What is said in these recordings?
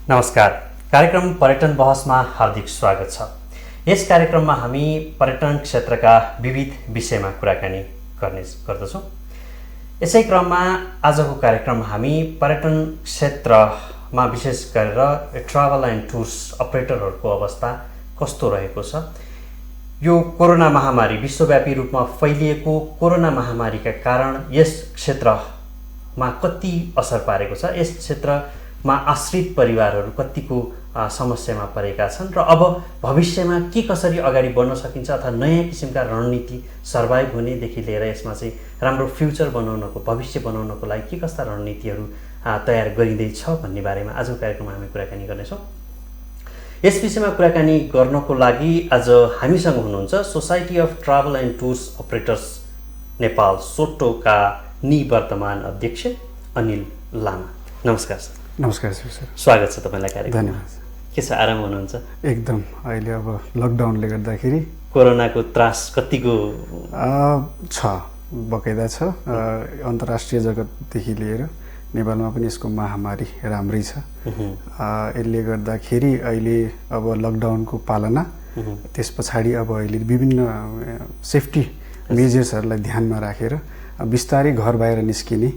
नमस्कार। कार्यक्रम पर्यटन बहसमा हार्दिक स्वागत छ। यस कार्यक्रममा हामी पर्यटन क्षेत्रका विविध विषयमा कुराकानी गर्दछौँ। यसै क्रममा आजको कार्यक्रममा हामी पर्यटन क्षेत्रमा विशेष गरेर ट्राभल एन्ड टुर्स अपरेटरहरूको अवस्था कस्तो रहेको छ, यो कोरोना महामारी विश्वव्यापी रूपमा फैलिएको कोरोना महामारीका कारण यस क्षेत्रमा कति असर पारेको छ, यस क्षेत्रमा आश्रित परिवारहरू कतिको समस्यामा परेका छन् र अब भविष्यमा के कसरी अगाडि बढ्न सकिन्छ अथवा नयाँ किसिमका रणनीति सर्भाइभ हुनेदेखि लिएर यसमा चाहिँ राम्रो फ्युचर बनाउनको, भविष्य बनाउनको लागि के कस्ता रणनीतिहरू तयार गरिँदैछ भन्ने बारेमा आजको कार्यक्रममा हामी कुराकानी गर्नेछौँ। यस विषयमा कुराकानी गर्नको लागि आज हामीसँग हुनुहुन्छ society of travel and tours operators Nepal सोटोका निवर्तमान अध्यक्ष अनिल लामा। नमस्कार सर। नमस्कार सर। स्वागत छ तपाईँलाई कार्यक्रममा। धन्यवाद। के छ, आराम हुनुहुन्छ? एकदम। अहिले अब लकडाउनले गर्दाखेरि कोरोनाको त्रास कतिको छ, बकाइदा छ। अन्तर्राष्ट्रिय जगतदेखि लिएर नेपालमा पनि यसको महामारी राम्रै छ। यसले गर्दाखेरि अहिले अब लकडाउनको पालना, त्यस पछाडि अब अहिले विभिन्न सेफ्टी मेजर्सहरूलाई ध्यानमा राखेर बिस्तारै घर बाहिर निस्किने,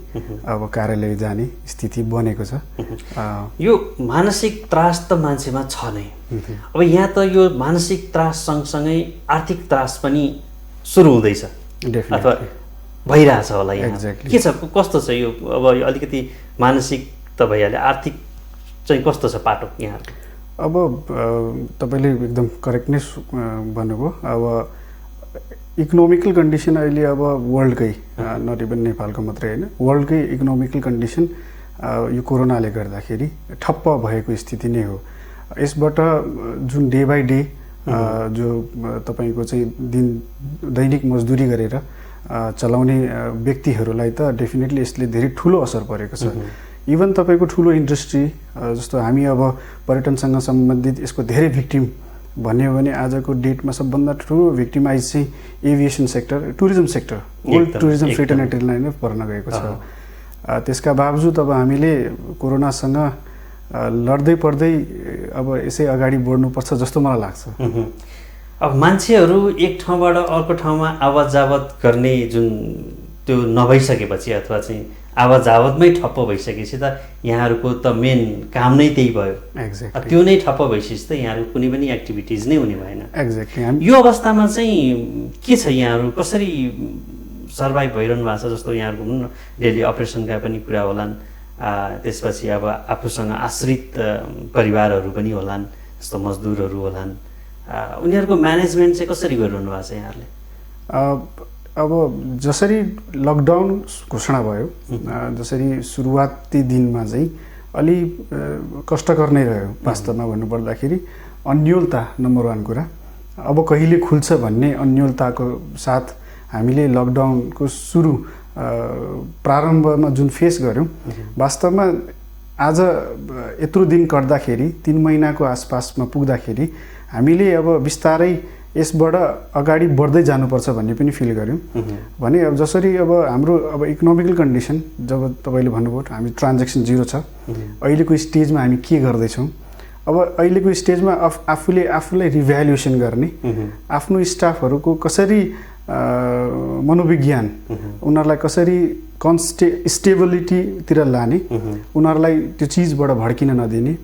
अब कार्यालय जाने स्थिति बनेको छ। यो मानसिक त्रास त मान्छेमा छ नै। अब यहाँ त यो मानसिक त्रास सँगसँगै आर्थिक त्रास पनि सुरु हुँदैछ अथवा भइरहेछ होला यहाँ। के छ, कस्तो छ यो? अब अलिकति मानसिक त भइहाल्यो, आर्थिक चाहिँ कस्तो छ पाटो यहाँ? अब तपाईँले एकदम करेक्ट नै भन्नुभयो। अब इकोनोमिकल कन्डिसन अहिले अब वर्ल्डकै, नट इभन नेपालको मात्रै होइन, वर्ल्डकै इकोनोमिकल कन्डिसन यो कोरोनाले गर्दाखेरि ठप्प भएको स्थिति नै हो। यसबाट जुन डे बाई डे जो तपाईँको चाहिँ दैनिक मजदुरी गरेर चलाउने व्यक्तिहरूलाई त डेफिनेटली यसले धेरै ठुलो असर परेको छ। इभन तपाईँको ठुलो इन्डस्ट्री जस्तो हामी अब पर्यटनसँग सम्बन्धित यसको धेरै भिक्टिम भन्यो भने आजको डेटमा सबभन्दा ठुलो भिक्टिमाइज चाहिँ aviation sector, tourism sector, world tourism freight and रिटेललाई नै पर्न गएको छ। त्यसका बावजुद अब हामीले कोरोनासँग लड्दै पर्दै अब यसै अगाडि बढ्नुपर्छ जस्तो मलाई लाग्छ। अब मान्छेहरू एक ठाउँबाट अर्को ठाउँमा आवाज जावत गर्ने जुन त्यो नभइसकेपछि अथवा चाहिँ आवाज जावतमै ठप्प भइसकेपछि त यहाँहरूको त मेन काम नै त्यही भयो। एक्ज्याक्टली। त्यो नै ठप्प भइसकेपछि त यहाँहरूको कुनै पनि एक्टिभिटिज नै हुने भएन। एक्ज्याक्टली। यो अवस्थामा चाहिँ के छ, यहाँहरू कसरी सर्भाइभ भइरहनु भएको छ? जस्तो यहाँहरूको भनौँ न डेली अपरेसनका पनि कुरा होलान्, त्यसपछि अब आफूसँग आश्रित परिवारहरू पनि होलान्, जस्तो मजदुरहरू होलान्, उनीहरूको म्यानेजमेन्ट चाहिँ कसरी गरिरहनु भएको छ यहाँहरूले? अब जसरी लकडाउन घोषणा भयो, जसरी सुरुवाती दिनमा चाहिँ अलि कष्टकर नै रह्यो वास्तवमा भन्नुपर्दाखेरि। अन्योलता नम्बर 1 कुरा। अब कहिले खुल्छ भन्ने अन्योलताको साथ हामीले लकडाउनको प्रारम्भमा जुन फेस गऱ्यौँ, वास्तवमा आज यत्रो दिन कर्दाखेरि 3 महिनाको आसपासमा पुग्दाखेरि हामीले अब बिस्तारै यसबाट अगाडि बढ्दै जानुपर्छ भन्ने पनि फिल गऱ्यौँ। भने अब जसरी अब हाम्रो अब इकोनोमिकल कन्डिसन, जब तपाईँले भन्नुभयो हामी ट्रान्जेक्सन 0 छ, अहिलेको स्टेजमा हामी के गर्दैछौँ? अब अहिलेको स्टेजमा आफूलाई रिभ्यालुएसन गर्ने, आफ्नो स्टाफहरूको कसरी मनोविज्ञान, उनीहरूलाई कसरी स्टेबिलिटीतिर लाने, उनीहरूलाई त्यो चिजबाट भड्किन नदिने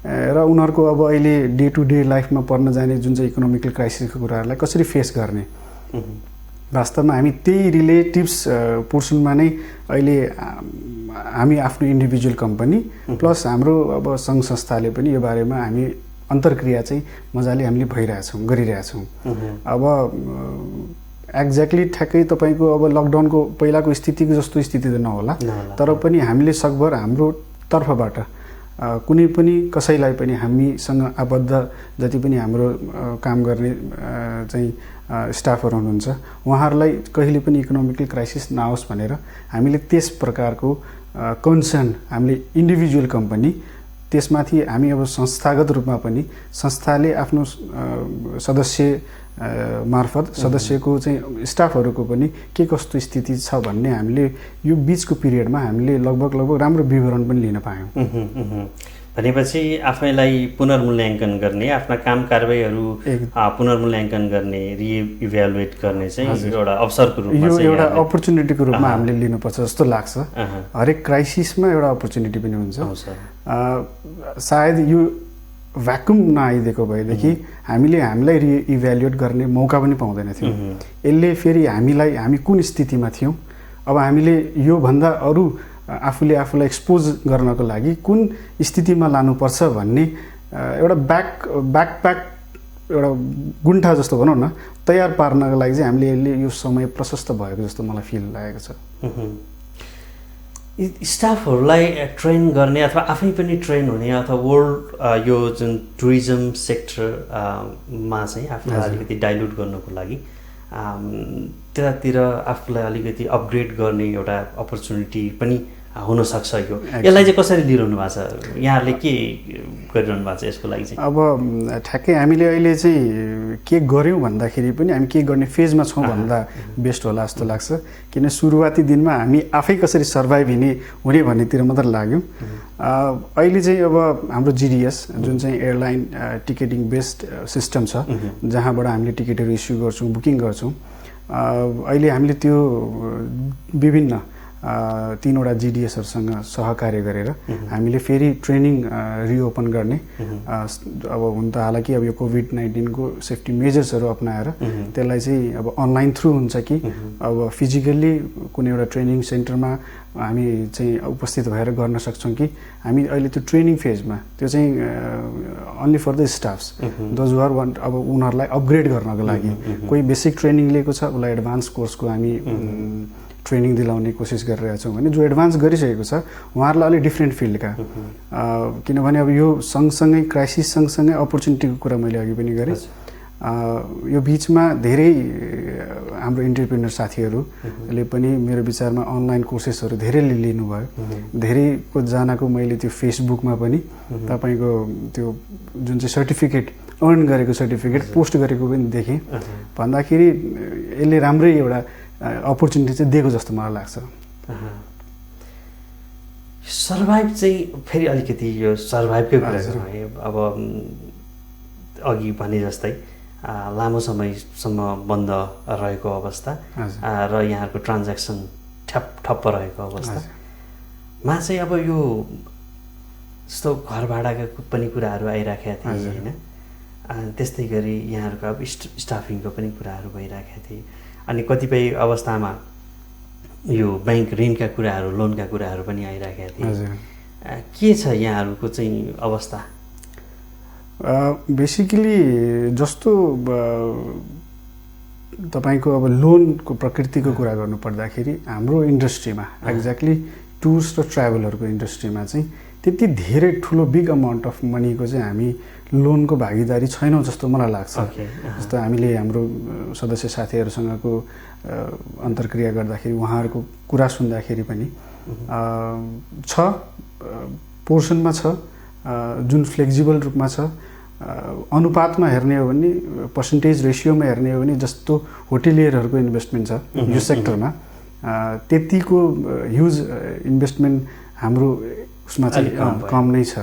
र उनीहरूको अब अहिले डे टु डे लाइफमा पर्न जाने जुन चाहिँ इकोनोमिकल क्राइसिसको कुराहरूलाई कसरी फेस गर्ने। वास्तवमा हामी त्यही रिलेटिभ्स पोर्सनमा नै अहिले हामी आफ्नो इन्डिभिजुअल कम्पनी प्लस हाम्रो अब सङ्घ संस्थाले पनि यो बारेमा हामी अन्तर्क्रिया चाहिँ मजाले हामीले गरिरहेछौँ। अब एक्ज्याक्टली ठ्याक्कै तपाईँको अब लकडाउनको पहिलाको स्थितिको जस्तो स्थिति त नहोला, तर पनि हामीले सकभर हाम्रो तर्फबाट कुनै पनि कसैलाई पनि हामीसँग आबद्ध जति पनि हाम्रो काम गर्ने चाहिँ स्टाफहरू हुनुहुन्छ उहाँहरूलाई कहिले पनि इकोनोमिकल क्राइसिस नआओस् भनेर हामीले त्यस प्रकारको कन्सर्न हामीले इन्डिभिजुअल कम्पनी त्यसमाथि हामी अब संस्थागत रूपमा पनि संस्थाले आफ्नो सदस्य मार्फत सदस्यको चाहिँ स्टाफहरूको पनि के कस्तो स्थिति छ भन्ने हामीले यो बीचको पिरियडमा हामीले लगभग राम्रो विवरण पनि लिन पायौँ। भनेपछि आफैलाई पुनर्मूल्याङ्कन गर्ने, आफ्ना काम कारबाहीहरू पुनर्मूल्याङ्कन गर्ने, रिइभ्यालुएट गर्ने चाहिँ एउटा अवसरको रूपमा यो एउटा अपर्च्युनिटीको रूपमा हामीले लिनुपर्छ जस्तो लाग्छ। हरेक क्राइसिसमा एउटा अपर्च्युनिटी पनि हुन्छ। सायद यो भ्याकुम नआइदिएको भएदेखि हामीलाई रिइभ्यालुएट गर्ने मौका पनि पाउँदैन थियौँ। यसले फेरि हामी कुन स्थितिमा थियौँ, अब हामीले योभन्दा अरू आफूले आफूलाई एक्सपोज गर्नको लागि कुन स्थितिमा लानुपर्छ भन्ने एउटा ब्याकप्याक एउटा गुण्ठा जस्तो भनौँ न तयार पार्नको लागि चाहिँ हामीले यसले यो समय प्रशस्त भएको जस्तो मलाई फिल लागेको छ। स्टाफहरूलाई ट्रेन गर्ने अथवा आफै पनि ट्रेन हुने अथवा वर्ल्ड यो जुन टुरिज्म सेक्टरमा चाहिँ आफूलाई अलिकति डाइल्युट गर्नको लागि त्यतातिर आफूलाई अलिकति अपग्रेड गर्ने एउटा अपर्च्युनिटी पनि हुनसक्छ। यसलाई चाहिँ कसरी लिइरहनु भएको छ, यहाँहरूले के गरिरहनु भएको छ यसको लागि चाहिँ? अब ठ्याक्कै हामीले अहिले चाहिँ के गर्यौँ भन्दाखेरि पनि हामी के गर्ने फेजमा छौँ भन्दा बेस्ट होला जस्तो लाग्छ। किन सुरुवाती दिनमा हामी आफै कसरी सर्भाइभ हुने भन्नेतिर मात्र लाग्यौँ। अहिले चाहिँ अब हाम्रो जिडिएस जुन चाहिँ एयरलाइन टिकेटिङ बेस्ड सिस्टम छ, जहाँबाट हामीले टिकटहरू इस्यु गर्छौँ, बुकिङ गर्छौँ। अहिले हामीले त्यो विभिन्न 3वटा जिडिएसहरूसँग सहकार्य गरेर हामीले फेरि ट्रेनिङ रिओपन गर्ने। अब हुन त हालाकि अब यो कोभिड-19 को सेफ्टी मेजर्सहरू अपनाएर त्यसलाई चाहिँ अब अनलाइन थ्रु हुन्छ कि अब फिजिकल्ली कुनै एउटा ट्रेनिङ सेन्टरमा हामी चाहिँ उपस्थित भएर गर्न सक्छौँ कि हामी अहिले त्यो ट्रेनिङ फेजमा त्यो चाहिँ only for the staffs those who are want, अब उनीहरूलाई अपग्रेड गर्नको लागि कोही बेसिक ट्रेनिङ लिएको छ उसलाई एडभान्स कोर्सको हामी ट्रेनिङ दिलाउने कोसिस गरिरहेका छौँ भने जो एडभान्स गरिसकेको छ उहाँहरूलाई अलिक डिफ्रेन्ट फिल्डका, किनभने अब यो सँगसँगै क्राइसिस सँगसँगै अपर्च्युनिटीको कुरा मैले अघि पनि गरेँ। यो बिचमा धेरै हाम्रो इन्टरप्रेन्योर साथीहरूले पनि मेरो विचारमा अनलाइन कोर्सेसहरू धेरैले लिनुभयो। धेरैको जनाको मैले त्यो फेसबुकमा पनि तपाईँको त्यो जुन चाहिँ सर्टिफिकेट अर्न गरेको सर्टिफिकेट पोस्ट गरेको पनि देखेँ। भन्दाखेरि यसले राम्रै एउटा अपर्च्युनिटी चाहिँ दिएको जस्तो मलाई लाग्छ। सर्भाइभ चाहिँ फेरि अलिकति यो सर्भाइभकै कुरा गरौँ। अब अघि भने जस्तै लामो समयसम्म बन्द रहेको अवस्था र यहाँहरूको ट्रान्ज्याक्सन ठप्प रहेको अवस्थामा चाहिँ अब यो जस्तो घर भाडाको पनि कुराहरू आइराखेका थिए होइन, त्यस्तै गरी यहाँहरूको अब स्टाफिङको पनि कुराहरू भइराखेका थिए। अनि कतिपय अवस्थामा यो ब्याङ्क ऋणका कुराहरू, लोनका कुराहरू पनि आइराखेका थिए। के छ यहाँहरूको चाहिँ अवस्था? बेसिकली जस्तो तपाईँको अब लोनको प्रकृतिको कुरा गर्नुपर्दाखेरि हाम्रो इन्डस्ट्रीमा एक्ज्याक्टली टुर्स र ट्राभलहरूको इन्डस्ट्रीमा चाहिँ त्यति धेरै ठुलो बिग अमाउन्ट अफ मनीको चाहिँ हामी लोनको भागीदारी छैनौँ जस्तो मलाई लाग्छ। जस्तो हामीले हाम्रो सदस्य साथीहरूसँगको अन्तर्क्रिया गर्दाखेरि उहाँहरूको कुरा सुन्दाखेरि पनि छ, पोर्सनमा छ, जुन फ्लेक्जिबल रूपमा छ। अनुपातमा हेर्ने हो भने, पर्सेन्टेज रेसियोमा हेर्ने हो भने जस्तो होटेलियरहरूको इन्भेस्टमेन्ट छ यो सेक्टरमा त्यतिको ह्युज इन्भेस्टमेन्ट हाम्रो उसमा चाहिँ कम नै छ।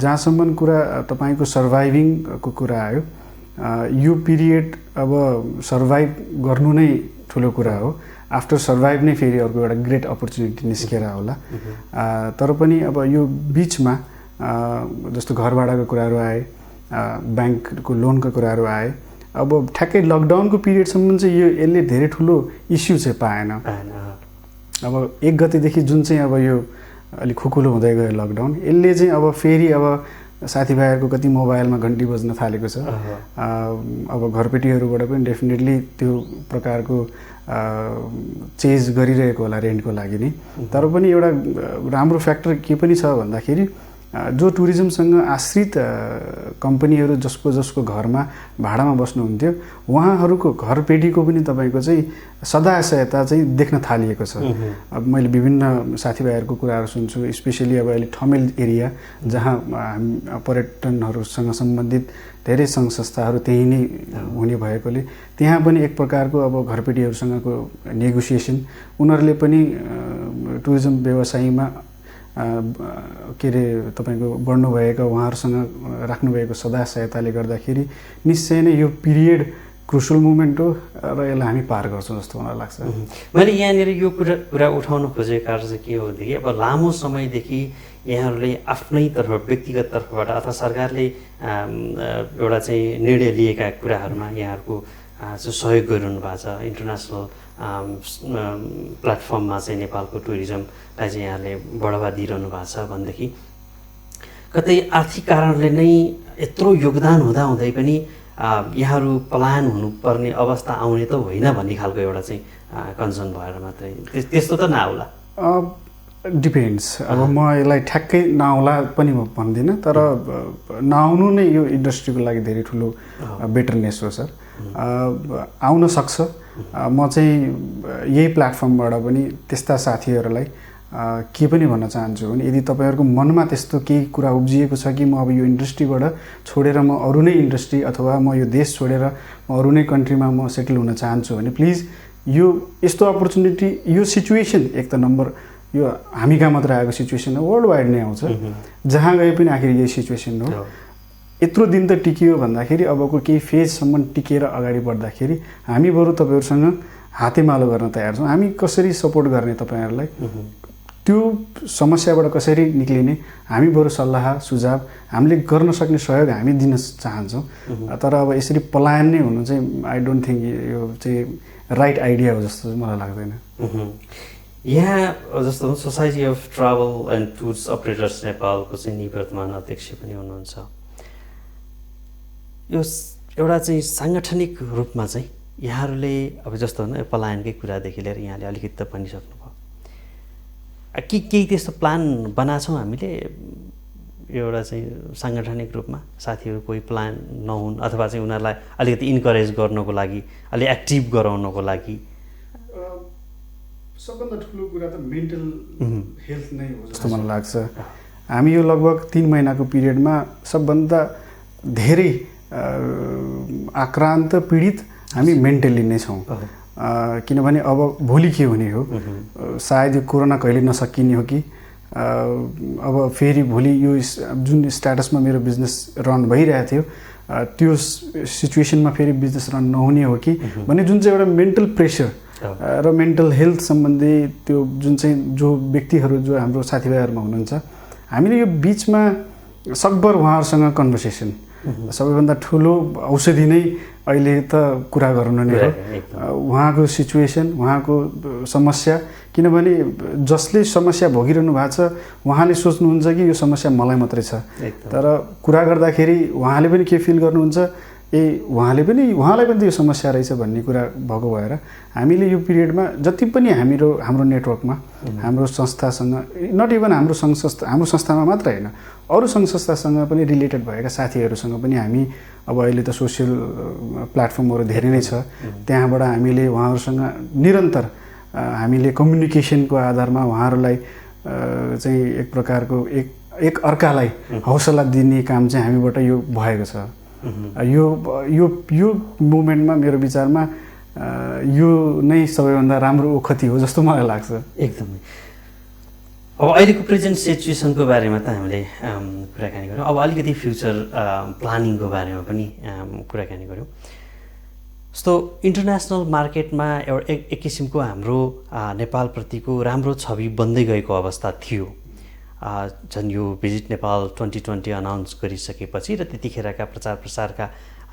जहाँसम्म कुरा तपाईँको सर्भाइभिङको कुरा आयो, यो पिरियड अब सर्भाइभ गर्नु नै ठुलो कुरा हो। आफ्टर सर्भाइभ नै फेरि अर्को एउटा ग्रेट अपर्च्युनिटी निस्केर होला। तर पनि अब यो बिचमा जस्तो घर भाडाको कुराहरू आए, ब्याङ्कको लोनको कुराहरू आए। अब ठ्याक्कै लकडाउनको पिरियडसम्म चाहिँ यसले धेरै ठुलो इस्यु चाहिँ पाएन। अब 1 गतेदेखि जुन चाहिँ अब यो अलिक खुकुलो हुँदै गयो लकडाउन, यसले चाहिँ अब फेरि अब साथीभाइहरूको कति मोबाइलमा घन्टी बज्न थालेको छ। अब घरपेटीहरूबाट पनि डेफिनेटली त्यो प्रकारको चेज गरिरहेको होला रेन्टको लागि नै। तर पनि एउटा राम्रो फ्याक्टर के पनि छ भन्दाखेरि जो टुरिज्मसँग आश्रित कम्पनीहरू जसको घरमा भाडामा बस्नुहुन्थ्यो उहाँहरूको घरपेटीको पनि तपाईँको चाहिँ सदायता चाहिँ देख्न थालिएको छ। अब मैले विभिन्न साथीभाइहरूको कुराहरू सुन्छु, स्पेसली अब अहिले ठमेल एरिया जहाँ पर्यटनहरूसँग सम्बन्धित धेरै सङ्घ संस्थाहरू त्यही नै हुने भएकोले त्यहाँ पनि एक प्रकारको अब घरपेटीहरूसँगको नेगोसिएसन, उनीहरूले पनि टुरिज्म व्यवसायमा के अरे तपाईँको बढ्नुभएका उहाँहरूसँग राख्नुभएको सदा सहायताले गर्दाखेरि निश्चय नै यो पिरियड क्रुसियल मोमेन्ट हो र यसलाई हामी पार गर्छौँ जस्तो मलाई लाग्छ। मैले यहाँनिर यो कुरा उठाउन खोजेको कारण चाहिँ के हो भनेदेखि अब लामो समयदेखि यहाँहरूले आफ्नै तर्फ व्यक्तिगत तर्फबाट अथवा सरकारले एउटा चाहिँ निर्णय लिएका कुराहरूमा यहाँहरूको सहयोग गरिरहनु भएको छ। इन्टरनेसनल प्लेटफर्ममा चाहिँ नेपालको टुरिज्मलाई चाहिँ यहाँले बढावा दिइरहनु भएको छ भनेदेखि कतै आर्थिक कारणले नै यत्रो योगदान हुँदाहुँदै पनि यहाँहरू पलायन हुनुपर्ने अवस्था आउने त होइन भन्ने खालको एउटा चाहिँ कन्सर्न भएर मात्रै त्यस्तो त नआउला। डिपेन्ड्स। अब म यसलाई ठ्याक्कै नआउला पनि म भन्दिनँ, तर नआउनु नै यो इन्डस्ट्रीको लागि धेरै ठुलो बेटरनेस हो सर। आउन सक्छ। म चाहिँ यही प्लेटफर्मबाट पनि त्यस्ता साथीहरूलाई के पनि भन्न चाहन्छु भने यदि तपाईँहरूको मनमा त्यस्तो केही कुरा उब्जिएको छ कि म अब यो इन्डस्ट्रीबाट छोडेर म अरू नै इन्डस्ट्री अथवा म यो देश छोडेर म अरू नै कन्ट्रीमा म सेटल हुन चाहन्छु भने प्लिज यो यस्तो अपर्च्युनिटी, यो सिचुएसन एक त नम्बर यो हामी कहाँ मात्र आएको सिचुएसन हो, वर्ल्ड वाइड नै आउँछ। जहाँ गए पनि आखिर यही सिचुएसन हो। यत्रो दिन त टिकियो भन्दाखेरि अबको केही फेजसम्म टिकेर अगाडि बढ्दाखेरि हामी बरु तपाईँहरूसँग हातेमालो गर्न तयार छौँ। हामी कसरी सपोर्ट गर्ने तपाईँहरूलाई, त्यो समस्याबाट कसरी निक्लिने हामी बरु सल्लाह सुझाव हामीले गर्न सक्ने सहयोग हामी दिन चाहन्छौँ। तर अब यसरी पलायन नै हुनु चाहिँ आई डोन्ट थिङ्क यो चाहिँ राइट आइडिया हो जस्तो मलाई लाग्दैन। यहाँ जस्तो society of travel and tours operators नेपालको चाहिँ निवर्तमान अध्यक्ष पनि हुनुहुन्छ। यो एउटा चाहिँ साङ्गठनिक रूपमा चाहिँ यहाँहरूले अब जस्तो होइन पलायनकै कुरादेखि लिएर यहाँले अलिकति त भनिसक्नुभयो, केही त्यस्तो प्लान बनाएको छौँ हामीले एउटा चाहिँ साङ्गठनिक रूपमा साथीहरू कोही प्लान नहुन् अथवा चाहिँ उनीहरूलाई अलिकति इन्करेज गर्नको लागि, अलिक एक्टिभ गराउनको लागि? सबभन्दा ठुलो कुरा त मेन्टल हेल्थ नै हो जस्तो मलाई लाग्छ। हामी यो लगभग 3 महिनाको पिरियडमा सबभन्दा धेरै आक्रान्त पीडित हामी मेन्टल्ली नै छौँ। किनभने अब भोलि के हुने हो, सायद यो कोरोना कहिले नसकिने हो कि अब फेरि भोलि यो जुन स्ट्याटसमा मेरो बिजनेस रन भइरहेको थियो त्यो सिचुएसनमा फेरि बिजनेस रन नहुने हो कि भन्ने जुन चाहिँ एउटा मेन्टल प्रेसर र मेन्टल हेल्थ सम्बन्धी त्यो जुन चाहिँ जो व्यक्तिहरू जो हाम्रो साथीभाइहरूमा हुनुहुन्छ, हामीले यो बिचमा सकभर उहाँहरूसँग कन्भर्सेसन सबैभन्दा ठुलो औषधि नै अहिले त कुरा गर्नु नै हो। उहाँको सिचुएसन, उहाँको समस्या, किनभने जसले समस्या भोगिरहनु भएको छ उहाँले सोच्नुहुन्छ कि यो समस्या मलाई मात्रै छ, तर कुरा गर्दाखेरि उहाँले पनि के फिल गर्नुहुन्छ, उहाँलाई पनि त यो समस्या रहेछ भन्ने कुरा भएको भएर हामीले यो पिरियडमा जति पनि हाम्रो नेटवर्कमा हाम्रो संस्थासँग, नट इभन हाम्रो संस्थामा मात्र होइन अरू सङ्घ संस्थासँग पनि रिलेटेड भएका साथीहरूसँग पनि हामी अब अहिले त सोसियल प्लेटफर्महरू धेरै नै छ, त्यहाँबाट हामीले उहाँहरूसँग निरन्तर हामीले कम्युनिकेसनको आधारमा उहाँहरूलाई चाहिँ एक प्रकारको एक अर्कालाई हौसला दिने काम चाहिँ हामीबाट यो भएको छ। यो मुभमेन्टमा मेरो विचारमा यो नै सबैभन्दा राम्रो ओखती हो जस्तो मलाई लाग्छ। एकदमै। अब अहिलेको प्रेजेन्ट सिचुएसनको बारेमा त हामीले कुराकानी गऱ्यौँ, अब अलिकति फ्युचर प्लानिङको बारेमा पनि कुराकानी गऱ्यौँ। जस्तो इन्टरनेसनल मार्केटमा एउटा एक किसिमको हाम्रो नेपालप्रतिको राम्रो छवि बन्दै गएको अवस्था थियो। झन् यो भिजिट नेपाल 2020 अनाउन्स गरिसकेपछि र त्यतिखेरका प्रचार प्रसारका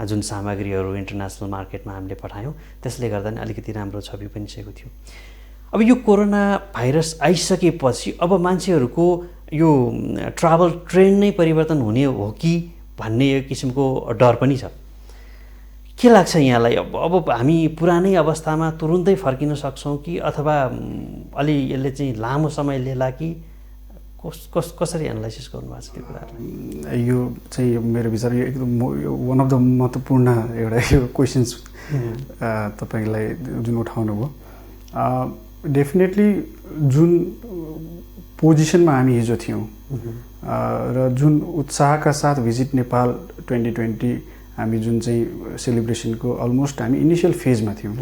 जुन सामग्रीहरू इन्टरनेसनल मार्केटमा हामीले पठायौँ त्यसले गर्दा नि अलिकति राम्रो छवि पनि सकेको थियो। अब यो कोरोना भाइरस आइसकेपछि अब मान्छेहरूको यो ट्राभल ट्रेन्ड नै परिवर्तन हुने हो कि भन्ने एक किसिमको डर पनि छ। के लाग्छ यहाँलाई, अब हामी पुरानै अवस्थामा तुरुन्तै फर्किन सक्छौँ कि अथवा अलि यसले चाहिँ लामो समय लिएला कि कसरी एनालाइसिस गर्नुभएको छ त्यो कुराहरूलाई? यो चाहिँ मेरो विचार यो एकदम वान अफ द महत्त्वपूर्ण एउटा यो क्वेसन्स तपाईँलाई जुन उठाउनु भयो। डेफिनेटली जुन पोजिसनमा हामी हिजो थियौँ र जुन उत्साहका साथ भिजिट नेपाल 2020 हामी जुन चाहिँ सेलिब्रेसनको अलमोस्ट हामी इनिसियल फेजमा थियौँ,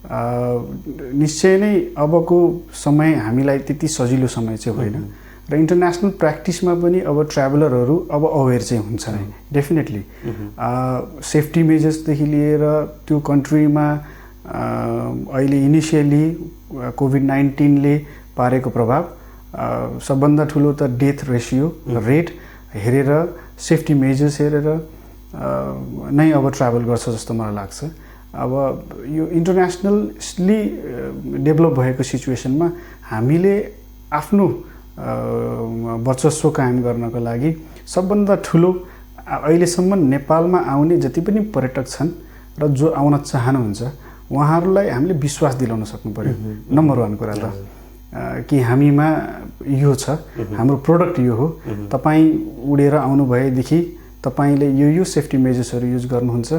निश्चय नै अबको समय हामीलाई त्यति सजिलो समय चाहिँ होइन र इन्टरनेसनल प्र्याक्टिसमा पनि अब ट्राभलरहरू अब अवेर चाहिँ हुन्छ नै डेफिनेटली सेफ्टी मेजर्सदेखि लिएर त्यो कन्ट्रीमा अहिले इनिसियली कोभिड-19ले पारेको प्रभाव सबभन्दा ठुलो त डेथ रेसियो रेट हेरेर सेफ्टी मेजर्स हेरेर नै अब ट्राभल गर्छ जस्तो मलाई लाग्छ। अब यो इन्टरनेसनली डेभलप भएको सिचुएसनमा हामीले आफ्नो वर्चस्व कायम गर्नको लागि सबभन्दा ठुलो अहिलेसम्म नेपालमा आउने जति पनि पर्यटक छन् र जो आउन चाहनुहुन्छ उहाँहरूलाई हामीले विश्वास दिलाउन सक्नु पर्यो। नम्बर 1 कुरा त कि हामीमा यो छ, हाम्रो प्रोडक्ट यो हो, तपाईँ उडेर आउनु भएदेखि तपाईले यो सेफ्टी मेजर्सहरू युज गर्नुहुन्छ,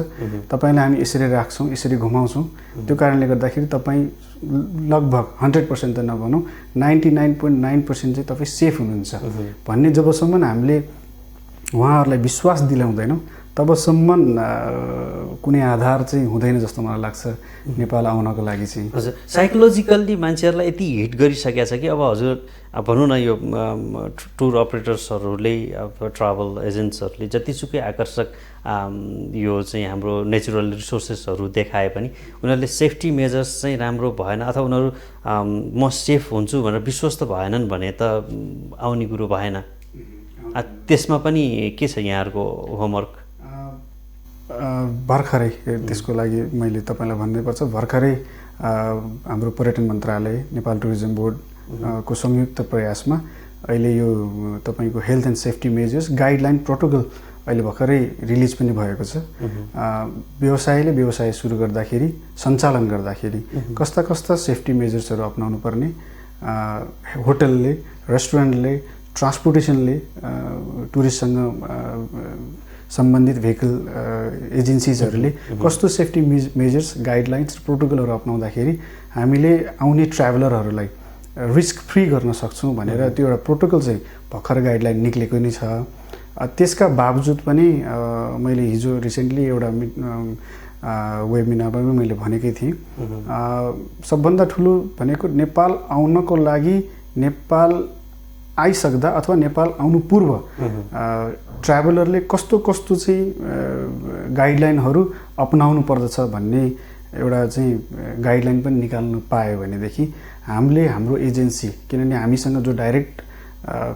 तपाईलाई हामी यसरी राख्छौँ, यसरी घुमाउँछौँ, त्यो कारणले गर्दाखेरि तपाईँ लगभग 100% त नभनौँ 99.9% चाहिँ तपाईँ सेफ हुनुहुन्छ भन्ने जबसम्म हामीले उहाँहरूलाई विश्वास दिलाउँदैनौँ तबसम्म कुनै आधार चाहिँ हुँदैन जस्तो मलाई लाग्छ नेपाल आउनको लागि चाहिँ। हजुर, साइकोलोजिकल्ली मान्छेहरूलाई यति हिट गरिसकेको छ कि अब हजुर भनौँ न यो टुर अपरेटर्सहरूले अब ट्राभल एजेन्ट्सहरूले जतिसुकै आकर्षक यो चाहिँ हाम्रो नेचुरल रिसोर्सेसहरू देखाए पनि उनीहरूले सेफ्टी मेजर्स चाहिँ राम्रो भएन अथवा उनीहरू म सेफ हुन्छु भनेर विश्वस्त भएनन् भने त आउने कुरो भएन। त्यसमा पनि के छ यहाँहरूको होमवर्क? भर्खरै त्यसको लागि मैले तपाईँलाई भन्नै पर्छ, भर्खरै हाम्रो पर्यटन मन्त्रालय नेपाल टुरिज्म बोर्ड को संयुक्त प्रयासमा अहिले यो तपाईँको health and safety measures guideline protocol अहिले भर्खरै रिलिज पनि भएको छ। व्यवसायले व्यवसाय सुरु गर्दाखेरि सञ्चालन गर्दाखेरि कस्ता कस्ता सेफ्टी मेजर्सहरू अपनाउनु पर्ने, होटलले, रेस्टुरेन्टले, ट्रान्सपोर्टेसनले, टुरिस्टसँग सम्बन्धित भेहिकल एजेन्सिजहरूले कस्तो सेफ्टी मेजर्स गाइडलाइन्स प्रोटोकलहरू अपनाउँदाखेरि हामीले आउने ट्राभलरहरूलाई रिस्क फ्री गर्न सक्छौँ भनेर त्यो एउटा प्रोटोकल चाहिँ भर्खर गाइडलाइन निक्लेको नै छ। त्यसका बावजुद पनि मैले हिजो रिसेन्टली एउटा वेबिनारमा मैले भनेकै थिएँ, सबभन्दा ठुलो भनेको नेपाल आउनको लागि नेपाल आइसक्दा अथवा नेपाल आउनु पूर्व ट्राभलरले कस्तो कस्तो चाहिँ गाइडलाइनहरू अपनाउनु पर्दछ भन्ने एउटा चाहिँ गाइडलाइन पनि निकाल्नु पायो भनेदेखि हामीले हाम्रो एजेन्सी, किनभने हामीसँग जो डाइरेक्ट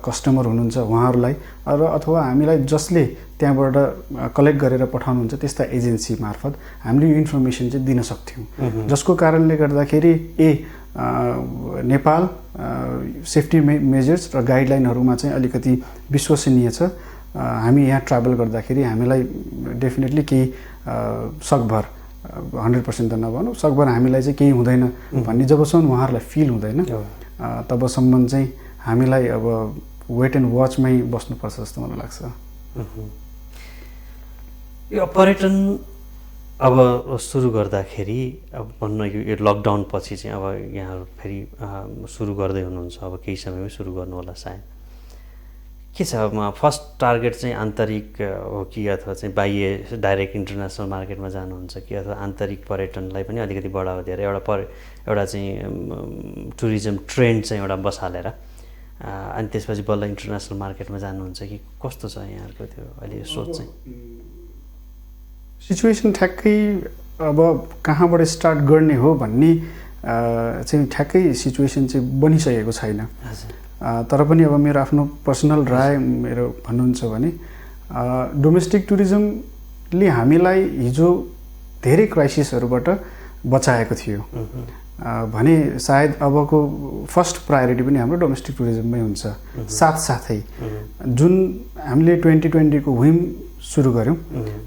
कस्टमर हुनुहुन्छ उहाँहरूलाई र अथवा हामीलाई जसले त्यहाँबाट कलेक्ट गरेर पठाउनुहुन्छ त्यस्ता एजेन्सी मार्फत हामीले यो इन्फर्मेसन चाहिँ दिन सक्थ्यौँ, जसको कारणले गर्दाखेरि नेपाल सेफ्टी मेजर्स र गाइडलाइनहरूमा चाहिँ अलिकति विश्वसनीय छ। हामी यहाँ ट्राभल गर्दाखेरि हामीलाई डेफिनेटली केही सकभर 100% त नभनौँ, सकभर हामीलाई चाहिँ केही हुँदैन भन्ने जबसम्म उहाँहरूलाई फिल हुँदैन तबसम्म चाहिँ हामीलाई अब वेट एन्ड वाचमै बस्नुपर्छ जस्तो मलाई लाग्छ। यो पर्यटन अब सुरु गर्दाखेरि अब भन्न यो लकडाउन पछि चाहिँ अब यहाँहरू फेरि सुरु गर्दै हुनुहुन्छ, अब केही समयमै सुरु गर्नु होला सायद, के छ फर्स्ट टार्गेट चाहिँ आन्तरिक हो कि अथवा चाहिँ बाह्य डाइरेक्ट इन्टरनेसनल मार्केटमा जानुहुन्छ कि अथवा आन्तरिक पर्यटनलाई पनि अलिकति बढावा दिएर एउटा चाहिँ टुरिज्म ट्रेन्ड चाहिँ एउटा बसालेर अनि त्यसपछि बल्ल इन्टरनेसनल मार्केटमा जानुहुन्छ कि कस्तो छ यहाँहरूको त्यो अहिले सोच चाहिँ? सिचुएसन ठ्याक्कै अब कहाँबाट स्टार्ट गर्ने हो भन्ने चाहिँ ठ्याक्कै सिचुएसन चाहिँ बनिसकेको छैन। तर पनि अब मेरो आफ्नो पर्सनल राय मेरो भन्नुहुन्छ भने डोमेस्टिक टुरिज्मले हामीलाई हिजो धेरै क्राइसिसहरूबाट बचाएको थियो भने सायद अबको फर्स्ट प्रायोरिटी पनि हाम्रो डोमेस्टिक टुरिज्ममै हुन्छ। साथसाथै जुन हामीले 2020 को व्हिम सुरु गऱ्यौँ,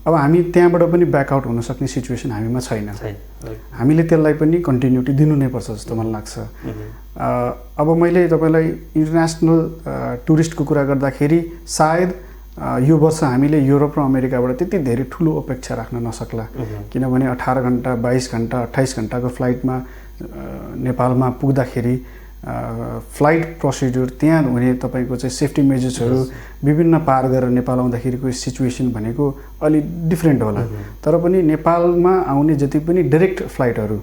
अब हामी त्यहाँबाट पनि ब्याकआउट हुन सक्ने सिचुएसन हामीमा छैन, हामीले त्यसलाई पनि कन्टिन्युटी दिनु नै पर्छ जस्तो मलाई लाग्छ। अब मैले तपाईँलाई इन्टरनेसनल टुरिस्टको कुरा गर्दाखेरि सायद यो वर्ष हामीले युरोप र अमेरिकाबाट त्यति धेरै ठुलो अपेक्षा राख्न नसक्ला, किनभने 18 घन्टा 22 घन्टा 28 घन्टाको फ्लाइटमा नेपालमा पुग्दाखेरि फ्लाइट प्रोसिड्युर त्यहाँ हुने तपाईँको चाहिँ सेफ्टी मेजर्सहरू विभिन्न पार गरेर नेपाल आउँदाखेरिको सिचुएसन भनेको अलि डिफ्रेन्ट होला। तर पनि नेपालमा आउने जति पनि डाइरेक्ट फ्लाइटहरू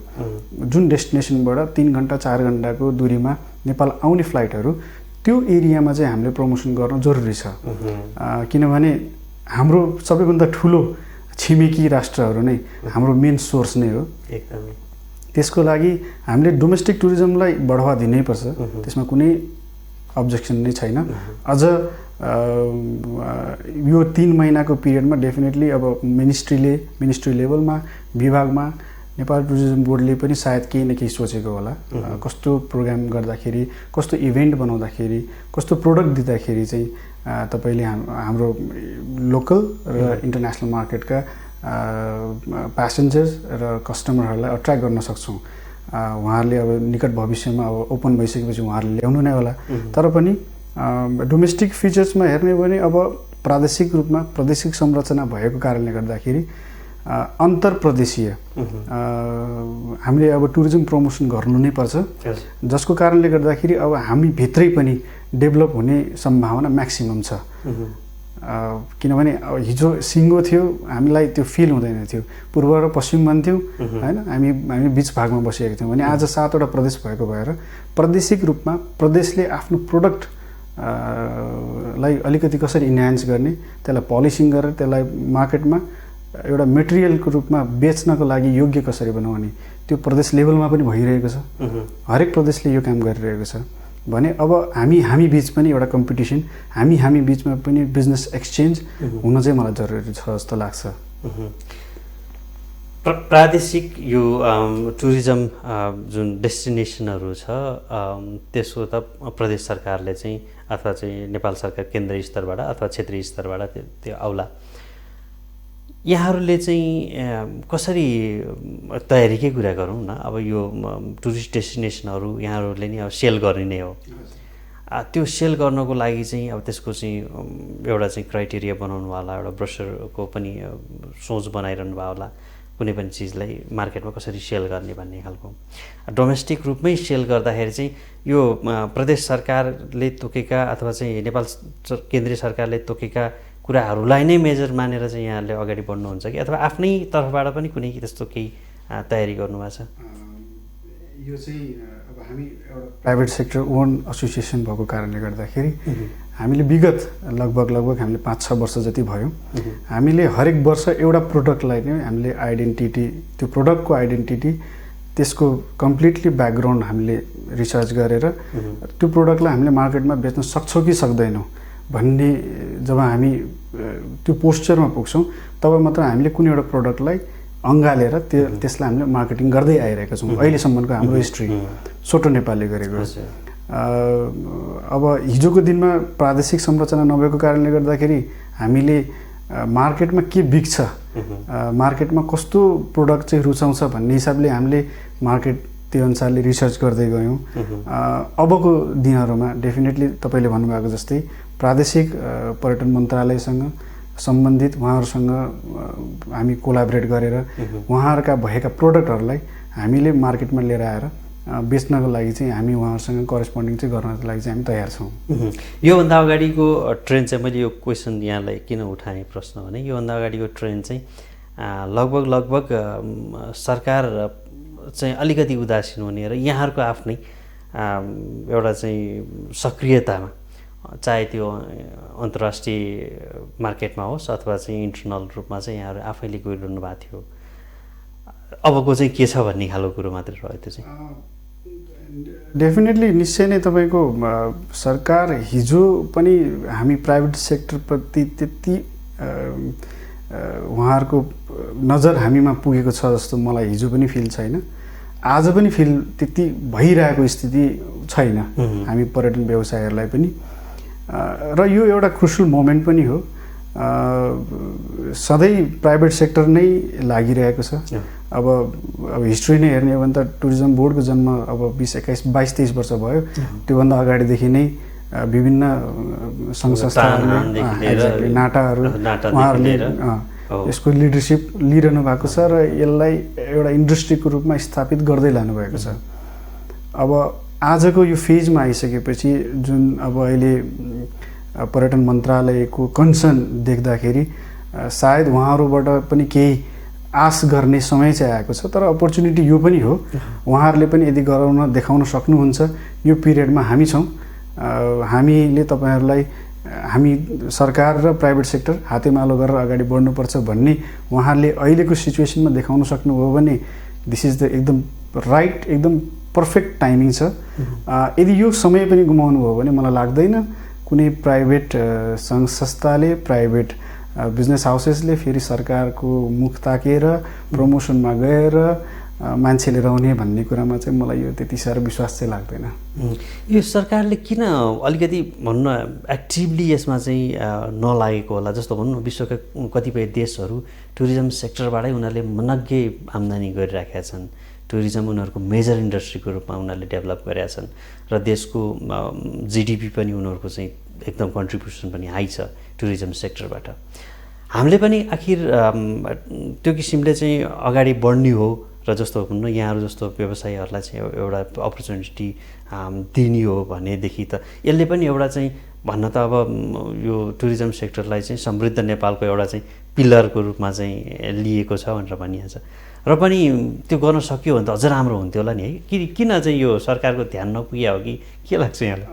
जुन डेस्टिनेसनबाट 3 घन्टा 4 घन्टाको दूरीमा नेपाल आउने फ्लाइटहरू त्यो एरियामा चाहिँ हामीले प्रमोसन गर्न जरुरी छ। किनभने हाम्रो सबैभन्दा ठुलो छिमेकी राष्ट्रहरू नै हाम्रो मेन सोर्स नै हो। एकदमै त्यसको लागि हामीले डोमेस्टिक टुरिज्मलाई बढावा दिनैपर्छ, त्यसमा कुनै अब्जेक्सन नै छैन। अझ यो 3 महिनाको पिरियडमा डेफिनेटली अब मिनिस्ट्री लेभलमा विभागमा नेपाल टुरिज्म बोर्डले पनि सायद केही न केही सोचेको होला। कस्तो प्रोग्राम गर्दाखेरि, कस्तो इभेन्ट बनाउँदाखेरि, कस्तो प्रोडक्ट दिँदाखेरि चाहिँ तपाईँले हाम्रो लोकल र इन्टरनेसनल मार्केटका प्यासेन्जर्स र कस्टमरहरूलाई अट्र्याक्ट गर्न सक्छौँ। उहाँहरूले अब निकट भविष्यमा अब ओपन भइसकेपछि उहाँहरूले ल्याउनु नै होला। तर पनि डोमेस्टिक फिचर्समा हेर्ने हो भने अब प्रादेशिक रूपमा प्रादेशिक संरचना भएको कारणले गर्दाखेरि अन्तर्प्रदेशीय हामीले अब टुरिज्म प्रमोसन गर्नु नै पर्छ, जसको कारणले गर्दाखेरि अब हामी भित्रै पनि डेभलप हुने सम्भावना म्याक्सिमम छ। किनभने हिजो सिङ्गो थियो, हामीलाई त्यो फिल हुँदैन थियो, पूर्व र पश्चिम भन्थ्यौँ होइन, हामी बिच भागमा बसिरहेको थियौँ। भने आज 7वटा प्रदेश भएको भएर प्रादेशिक रूपमा प्रदेशले आफ्नो प्रोडक्ट लाई अलिकति कसरी इन्हान्स गर्ने, त्यसलाई पलिसिङ गरेर त्यसलाई मार्केटमा एउटा मेटेरियलको रूपमा बेच्नको लागि योग्य कसरी बनाउने, त्यो प्रदेश लेभलमा पनि भइरहेको छ। हरेक प्रदेशले यो काम गरिरहेको छ। भने अब हामी बिच पनि एउटा कम्पिटिसन, हामी बिचमा पनि बिजनेस एक्सचेन्ज हुन चाहिँ मलाई जरुरी छ जस्तो लाग्छ। प्रादेशिक यो टुरिज्म जुन डेस्टिनेसनहरू छ त्यसको त प्रदेश सरकारले चाहिँ अथवा चाहिँ नेपाल सरकार केन्द्रीय स्तरबाट अथवा क्षेत्रीय स्तरबाट त्यो आउला। यहाँहरूले चाहिँ कसरी तयारीकै कुरा गरौँ न, अब यो टुरिस्ट डेस्टिनेसनहरू यहाँहरूले नि अब सेल गर्ने नै हो। त्यो सेल गर्नको लागि चाहिँ अब त्यसको चाहिँ एउटा चाहिँ क्राइटेरिया बनाउनु होला, एउटा ब्रोसरको पनि सोच बनाइरहनु भयो होला, कुनै पनि चिजलाई मार्केटमा कसरी सेल गर्ने भन्ने खालको। डोमेस्टिक रूपमै सेल गर्दाखेरि चाहिँ यो प्रदेश सरकारले तोकेका अथवा चाहिँ नेपाल केन्द्रीय सरकारले तोकेका कुराहरूलाई नै मेजर मानेर चाहिँ यहाँहरूले अगाडि बढ्नुहुन्छ कि अथवा आफ्नै तर्फबाट पनि कुनै त्यस्तो केही तयारी गर्नुभएको छ? यो चाहिँ अब हामी एउटा प्राइभेट सेक्टर ओन एसोसिएसन भएको कारणले गर्दाखेरि हामीले विगत लगभग हामीले 5-6 वर्ष जति भयो, हामीले हरेक वर्ष एउटा प्रोडक्टलाई नै हामीले आइडेन्टिटी, त्यो प्रोडक्टको आइडेन्टिटी, त्यसको कम्प्लिटली ब्याकग्राउन्ड हामीले रिसर्च गरेर त्यो प्रोडक्टलाई हामीले मार्केटमा बेच्न सक्छौँ कि सक्दैनौँ भन्ने जब हामी त्यो पोस्चरमा पुग्छौँ तब मात्र हामीले कुनै एउटा प्रोडक्टलाई अँगालेर त्यसलाई हामीले मार्केटिङ गर्दै आइरहेका छौँ। अहिलेसम्मको हाम्रो हिस्ट्री सोटो नेपालले गरेको। अब हिजोको दिनमा प्रादेशिक संरचना नभएको कारणले गर्दाखेरि हामीले मार्केटमा के बिक्छ, मार्केटमा कस्तो प्रोडक्ट चाहिँ रुचाउँछ भन्ने हिसाबले हामीले मार्केट त्यो अनुसारले रिसर्च गर्दै गयौँ। अबको दिनहरूमा डेफिनेटली तपाईँले भन्नुभएको जस्तै प्रादेशिक पर्यटन मन्त्रालयसँग सम्बन्धित उहाँहरूसँग हामी कोलाबरेट गरेर उहाँहरूका भएका प्रोडक्टहरूलाई हामीले मार्केटमा लिएर आएर बेच्नको लागि चाहिँ हामी उहाँहरूसँग करेस्पोन्डिङ चाहिँ गर्नको लागि चाहिँ हामी तयार छौँ। योभन्दा अगाडिको ट्रेन्ड चाहिँ मैले यो क्वेसन यहाँलाई किन उठाएँ प्रश्न भने योभन्दा अगाडिको ट्रेन्ड चाहिँ लगभग सरकार चाहिँ अलिकति उदासीन हुने र यहाँहरूको आफ्नै एउटा चाहिँ सक्रियतामा, चाहे त्यो अन्तर्राष्ट्रिय मार्केटमा होस् अथवा चाहिँ इन्टरनल रूपमा चाहिँ यहाँहरू आफैले गइरहनु भएको थियो। अबको चाहिँ के छ भन्ने खालको कुरो मात्रै रह्यो त्यो चाहिँ। डेफिनेटली निश्चय नै तपाईँको सरकार हिजो पनि हामी प्राइभेट सेक्टरप्रति त्यति उहाँहरूको नजर हामीमा पुगेको छ जस्तो मलाई हिजो पनि फिल छैन, आज पनि फिल त्यति भइरहेको स्थिति छैन हामी पर्यटन व्यवसायहरूलाई पनि। र यो एउटा क्रुसियल मोमेन्ट पनि हो, सधैँ प्राइभेट सेक्टर नै लागिरहेको छ। अब हिस्ट्री नै हेर्ने हो भने त टुरिज्म बोर्डको जन्म अब 22-23 वर्ष भयो, त्योभन्दा अगाडिदेखि नै विभिन्न सङ्घ संस्थाहरूले नाटाहरू उहाँहरूले यसको लिडरसिप लिइरहनु भएको छ र यसलाई एउटा इन्डस्ट्रीको रूपमा स्थापित गर्दै लानुभएको छ। अब आजको यो फेजमा आइसकेपछि जुन अब अहिले पर्यटन मन्त्रालयको कन्सर्न देख्दाखेरि सायद उहाँहरूबाट पनि केही आश गर्ने समय चाहिँ आएको छ। तर अपर्च्युनिटी यो पनि हो, उहाँहरूले पनि यदि गराउन देखाउन सक्नुहुन्छ यो पिरियडमा हामी छौँ, हामीले तपाईँहरूलाई हामी सरकार र प्राइभेट सेक्टर हातेमालो गरेर अगाडि बढ्नुपर्छ भन्ने उहाँहरूले अहिलेको सिचुएसनमा देखाउन सक्नुभयो भने दिस इज द एकदम राइट एकदम पर्फेक्ट टाइमिङ छ। यदि यो समय पनि गुमाउनु भयो भने मलाई लाग्दैन कुनै प्राइभेट सङ्घ संस्थाले प्राइभेट बिजनेस हाउसेसले फेरि सरकारको मुख ताकेर प्रमोसनमा गएर मान्छेले रहने भन्ने कुरामा चाहिँ मलाई यो त्यति साह्रो विश्वास चाहिँ लाग्दैन। यो सरकारले किन अलिकति भन्न एक्टिभली यसमा चाहिँ नलागेको होला? जस्तो भनौँ न विश्वका कतिपय देशहरू टुरिज्म सेक्टरबाटै उनीहरूले मनग्गे आम्दानी गरिराखेका छन्। टुरिज्म उनीहरूको मेजर इन्डस्ट्रीको रूपमा उनीहरूले डेभलप गरेका छन् र देशको जिडिपी पनि उनीहरूको चाहिँ एकदम कन्ट्रिब्युसन पनि हाई छ टुरिज्म सेक्टरबाट। हामीले पनि आखिर त्यो किसिमले चाहिँ अगाडि बढ्ने हो र जस्तो भनौँ न यहाँहरू जस्तो व्यवसायीहरूलाई चाहिँ एउटा अपर्च्युनिटी दिने हो भनेदेखि त यसले पनि एउटा चाहिँ भन्न त अब यो टुरिज्म सेक्टरलाई चाहिँ समृद्ध नेपालको एउटा चाहिँ पिलरको रूपमा चाहिँ लिएको छ भनेर भनिन्छ र पनि त्यो गर्न सक्यो भने त अझ राम्रो हुन्थ्यो होला नि है। किन चाहिँ यो सरकारको ध्यान नपुग्यो हो कि के लाग्छ यहाँलाई?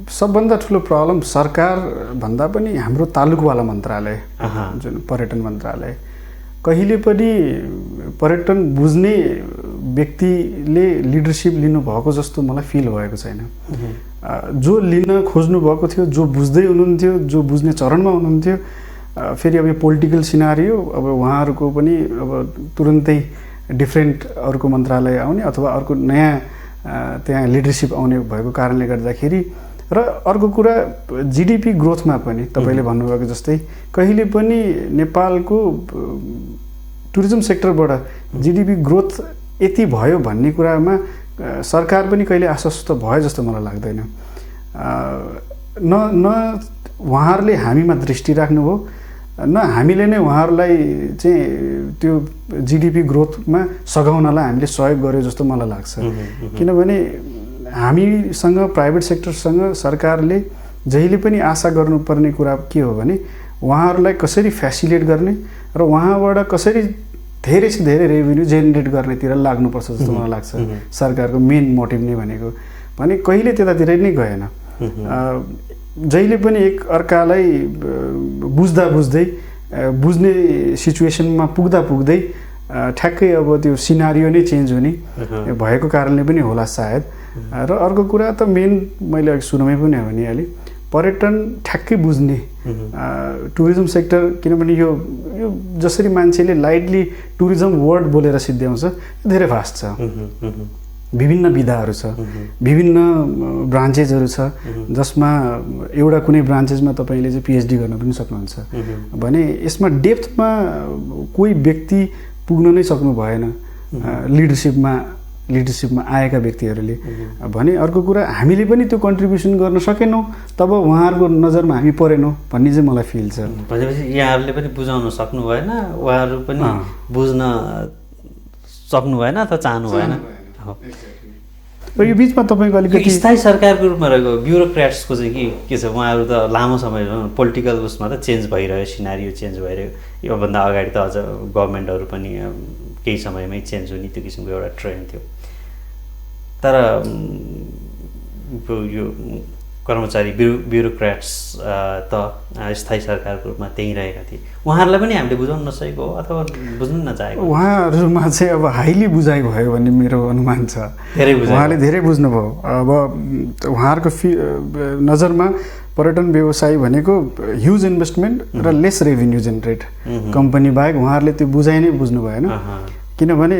सबभन्दा ठुलो प्रब्लम सरकार भन्दा पनि हाम्रो तालुकवाला मन्त्रालय जुन पर्यटन मन्त्रालय कहिले पनि पर्यटन बुझ्ने व्यक्तिले लिडरसिप लिनुभएको जस्तो मलाई फिल भएको छैन। जो लिन खोज्नु भएको थियो, जो बुझ्दै हुनुहुन्थ्यो, जो बुझ्ने चरणमा हुनुहुन्थ्यो, फेरि अब यो पोलिटिकल सिनारियो अब उहाँहरूको पनि अब तुरुन्तै डिफ्रेन्ट अर्को मन्त्रालय आउने अथवा अर्को नयाँ त्यहाँ लिडरसिप आउने भएको कारणले गर्दाखेरि र अर्को कुरा जिडिपी ग्रोथमा पनि तपाईँले भन्नुभएको जस्तै कहिले पनि नेपालको टुरिज्म सेक्टरबाट जिडिपी ग्रोथ यति भयो भन्ने कुरामा सरकार पनि कहिले आश्वस्त भयो जस्तो मलाई लाग्दैन। न उहाँहरूले हामीमा दृष्टि राख्नुभयो न हामीले नै उहाँहरूलाई चाहिँ त्यो जिडिपी ग्रोथमा सघाउनलाई हामीले सहयोग गर्यो जस्तो मलाई लाग्छ। किनभने हामीसँग प्राइभेट सेक्टरसँग सरकारले जहिले पनि आशा गर्नुपर्ने कुरा के हो भने उहाँहरूलाई कसरी फेसिलिटेट गर्ने र उहाँबाट कसरी धेरै से धेरै रेभिन्यू जेनेरेट गर्नेतिर लाग्नुपर्छ जस्तो मलाई लाग्छ। सरकारको मेन मोटिभ नै भनेको भने कहिले त्यतातिर नै गएन। जहिले पनि एक अर्कालाई बुझ्दा बुझ्दै बुझ्ने सिचुएसनमा पुग्दा पुग्दै ठ्याक्कै अब त्यो सिनारियो नै चेन्ज हुने भएको कारणले पनि होला सायद। र अर्को कुरा त मेन मैले अघि सुरुमै पनि भनिहालेँ पर्यटन ठ्याक्कै बुझ्ने टुरिज्म सेक्टर किनभने यो जसरी मान्छेले लाइटली टुरिज्म वर्ड बोलेर सिद्ध्याउँछ धेरै भास्ट छ। विभिन्न विधाहरू छ, विभिन्न ब्रान्चेसहरू छ जसमा एउटा कुनै ब्रान्चेसमा तपाईँले चाहिँ पिएचडी गर्न पनि सक्नुहुन्छ भने यसमा डेप्थमा कोही व्यक्ति पुग्न नै सक्नु भएन लिडरसिपमा आएका व्यक्तिहरूले भने। अर्को कुरा हामीले पनि त्यो कन्ट्रिब्युसन गर्न सकेनौँ तब उहाँहरूको नजरमा हामी परेनौँ भन्ने चाहिँ मलाई फिल छ। भनेपछि यहाँहरूले पनि बुझाउन सक्नु भएन, उहाँहरू पनि बुझ्न सक्नु भएन अथवा चाहनु भएन। र यो बिचमा तपाईँको अलिकति स्थायी सरकारको रूपमा रहेको ब्युरोक्राट्सको चाहिँ के छ? उहाँहरू त लामो समय पोलिटिकल उसमा त चेन्ज भइरह्यो, सिनारियो चेन्ज भइरह्यो। योभन्दा अगाडि त अझ गभर्मेन्टहरू पनि केही समयमै चेन्ज हुने त्यो किसिमको एउटा ट्रेन्ड थियो। तर यो कर्मचारी ब्युरोक्राट्स त स्थायी सरकारको रूपमा त्यहीँ रहेका थिए। उहाँहरूलाई पनि हामीले बुझाउन नसकेको हो अथवा बुझ्नु नचाहेको? उहाँहरूमा चाहिँ अब हाइली बुझाइ भयो भन्ने मेरो अनुमान छ। उहाँले धेरै बुझ्नुभयो। अब उहाँहरूको नजरमा पर्यटन व्यवसाय भनेको ह्युज इन्भेस्टमेन्ट र लेस रेभिन्यू जेनेरेट कम्पनी बाहेक उहाँहरूले त्यो बुझाइ नै बुझ्नु भएन। किनभने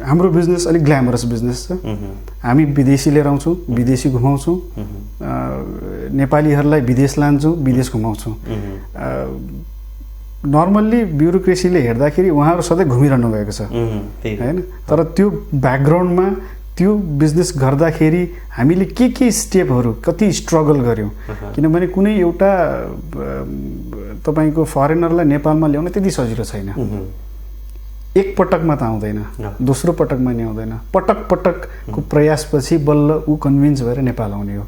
हाम्रो बिजनेस अलिक ग्ल्यामरस बिजनेस छ। हामी विदेशी लिएर आउँछौँ, विदेशी घुमाउँछौँ, नेपालीहरूलाई विदेश लान्छौँ, विदेश घुमाउँछौँ। नर्मल्ली ब्युरोक्रेसीले हेर्दाखेरि उहाँहरू सधैँ घुमिरहनु भएको छ होइन। तर त्यो ब्याकग्राउन्डमा त्यो बिजनेस गर्दाखेरि हामीले के स्टेपहरू कति स्ट्रगल गऱ्यौँ। किनभने कुनै एउटा तपाईँको फरेनरलाई नेपालमा ल्याउन त्यति सजिलो छैन। एक पटकमा त आउँदैन, दोस्रो पटकमा नि आउँदैन, पटक पटकको प्रयासपछि बल्ल ऊ कन्भिन्स भएर नेपाल आउने हो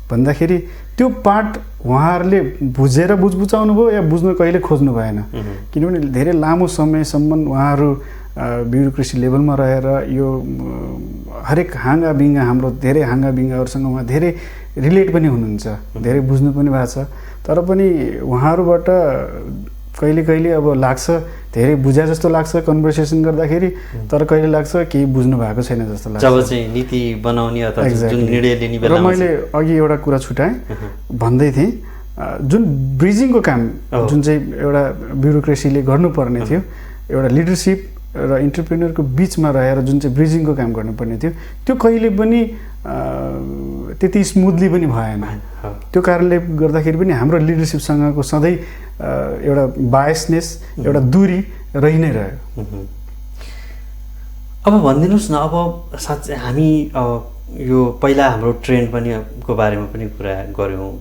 भन्दाखेरि त्यो पार्ट उहाँहरूले बुझेर बुझाउनु भयो या बुझ्न कहिले खोज्नु भएन। किनभने धेरै लामो समयसम्म उहाँहरू ब्युरोक्रेसी लेभलमा रहेर यो हरेक हाँगा बिङ्गा हाम्रो धेरै हाँगा बिङ्गाहरूसँग उहाँ धेरै रिलेट पनि हुनुहुन्छ, धेरै बुझ्नु पनि भएको छ। तर पनि उहाँहरूबाट कहिले कहिले अब लाग्छ धेरै बुझा जस्तो लाग्छ कन्भर्सेसन गर्दाखेरि, तर कहिले लाग्छ केही बुझ्नु भएको छैन जस्तो लाग्छ जब चाहिँ नीति बनाउने अथवा जुन निर्णय लिने र बेलामा। मैले अघि एउटा कुरा छुटाएँ, भन्दै थिएँ जुन ब्रिजिङको काम जुन चाहिँ एउटा ब्युरोक्रेसीले गर्नुपर्ने थियो, एउटा लिडरसिप र इन्टरप्रेन्योरको बिचमा रहेर जुन चाहिँ ब्रिजिङको काम गर्नुपर्ने थियो, त्यो कहिले पनि त्यति स्मुथली पनि भएन। त्यो कारणले गर्दाखेरि पनि हाम्रो लिडरसिपसँगको सधैँ एउटा बायसनेस, एउटा दूरी रहि नै रह्यो। अब भनिदिनुहोस् न, अब साँच्चै हामी यो पहिला हाम्रो ट्रेन्ड पनि को बारेमा पनि कुरा गऱ्यौँ,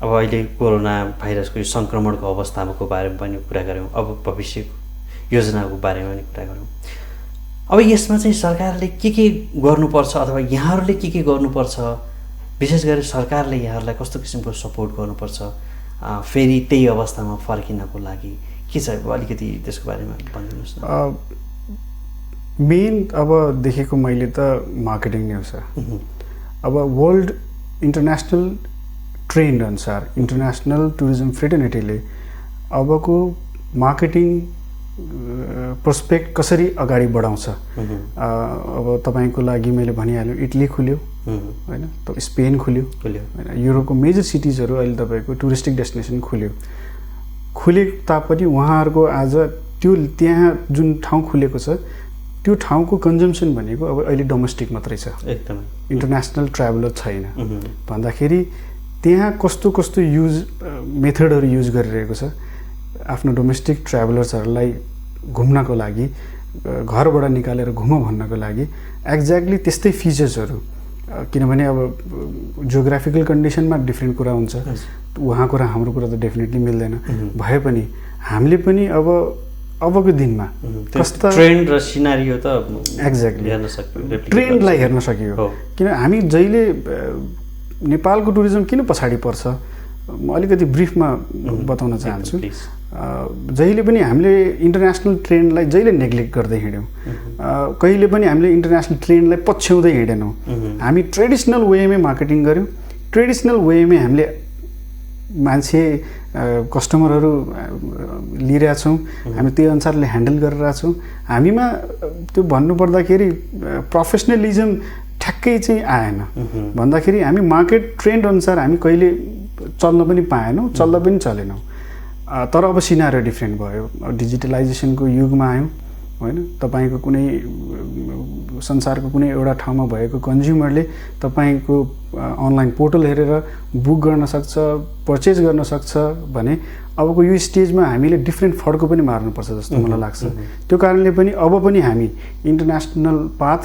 अब अहिले कोरोना भाइरसको यो सङ्क्रमणको अवस्थाको बारेमा पनि कुरा गऱ्यौँ, अब भविष्यको योजनाको बारेमा पनि कुरा गऱ्यौँ। अब यसमा चाहिँ सरकारले के गर्नुपर्छ अथवा यहाँहरूले के गर्नुपर्छ, विशेष गरी सरकारले यहाँहरूलाई कस्तो किसिमको सपोर्ट गर्नुपर्छ फेरि त्यही अवस्थामा फर्किनको लागि के छ, अलिकति त्यसको बारेमा भनिदिनुहोस् न। मेन अब देखेको मैले त मार्केटिङ नै छ। अब वर्ल्ड इन्टरनेसनल ट्रेन्ड अनुसार इन्टरनेसनल टुरिज्म फ्रेटर्निटीले अबको मार्केटिङ प्रोस्पेक्ट कसरी अगाडि बढाउँछ। अब तपाईँको लागि मैले भनिहालेँ, इटली खुल्यो होइन, त स्पेन खुल्यो होइन, युरोपको मेजर सिटिजहरू अहिले तपाईँको टुरिस्टिक डेस्टिनेसन खुले तापनि उहाँहरूको आज त्यो त्यहाँ जुन ठाउँ खुलेको छ त्यो ठाउँको कन्जम्सन भनेको अब अहिले डोमेस्टिक मात्रै छ, एकदमै इन्टरनेसनल ट्राभलर छैन। भन्दाखेरि त्यहाँ कस्तो कस्तो मेथडहरू युज गरिरहेको छ आफ्नो डोमेस्टिक ट्राभलर्सहरूलाई घुम्नको लागि, घरबाट निकालेर घुम भन्नको लागि एक्ज्याक्टली त्यस्तै फिचर्सहरू। किनभने अब जियोग्राफिकल कन्डिसनमा डिफ्रेन्ट कुरा हुन्छ, उहाँको र हाम्रो कुरा त डेफिनेटली मिल्दैन। भए पनि हामीले पनि अबको दिनमा कस्ता ट्रेन्ड र सिनारियो त एक्ज्याक्टली हेर्न सक्यो, ट्रेन्डलाई हेर्न सकियो। किन हामी जहिले नेपालको टुरिज्म किन पछाडि पर्छ, म अलिकति ब्रिफमा बताउन चाहन्छु। जहिले पनि हामीले इन्टरनेसनल ट्रेन्डलाई जहिले नेग्लेक्ट गर्दै हिँड्यौँ, कहिले पनि हामीले इन्टरनेसनल ट्रेन्डलाई पछ्याउँदै हिँडेनौँ। हामी ट्रेडिसनल वेमै मार्केटिङ गऱ्यौँ, ट्रेडिसनल वेमै हामीले मान्छे कस्टमरहरू लिइरहेछौँ, हामी त्यही अनुसारले ह्यान्डल गरिरहेछौँ। हामीमा त्यो भन्नुपर्दाखेरि प्रोफेसनलिजम ठ्याक्कै चाहिँ आएन। भन्दाखेरि हामी मार्केट ट्रेन्ड अनुसार हामी कहिले चल्न पनि पाएनौँ, चल्न पनि चलेनौँ। तर अब सिनारियो डिफ्रेन्ट भयो, डिजिटलाइजेसनको युगमा आयौँ होइन। तपाईँको कुनै संसारको कुनै एउटा ठाउँमा भएको कन्ज्युमरले तपाईँको अनलाइन पोर्टल हेरेर बुक गर्न सक्छ, पर्चेज गर्न सक्छ भने अबको यो स्टेजमा हामीले डिफ्रेन्ट फड्को पनि मार्नुपर्छ जस्तो मलाई लाग्छ। त्यो कारणले पनि अब पनि हामी इन्टरनेसनल पाथ,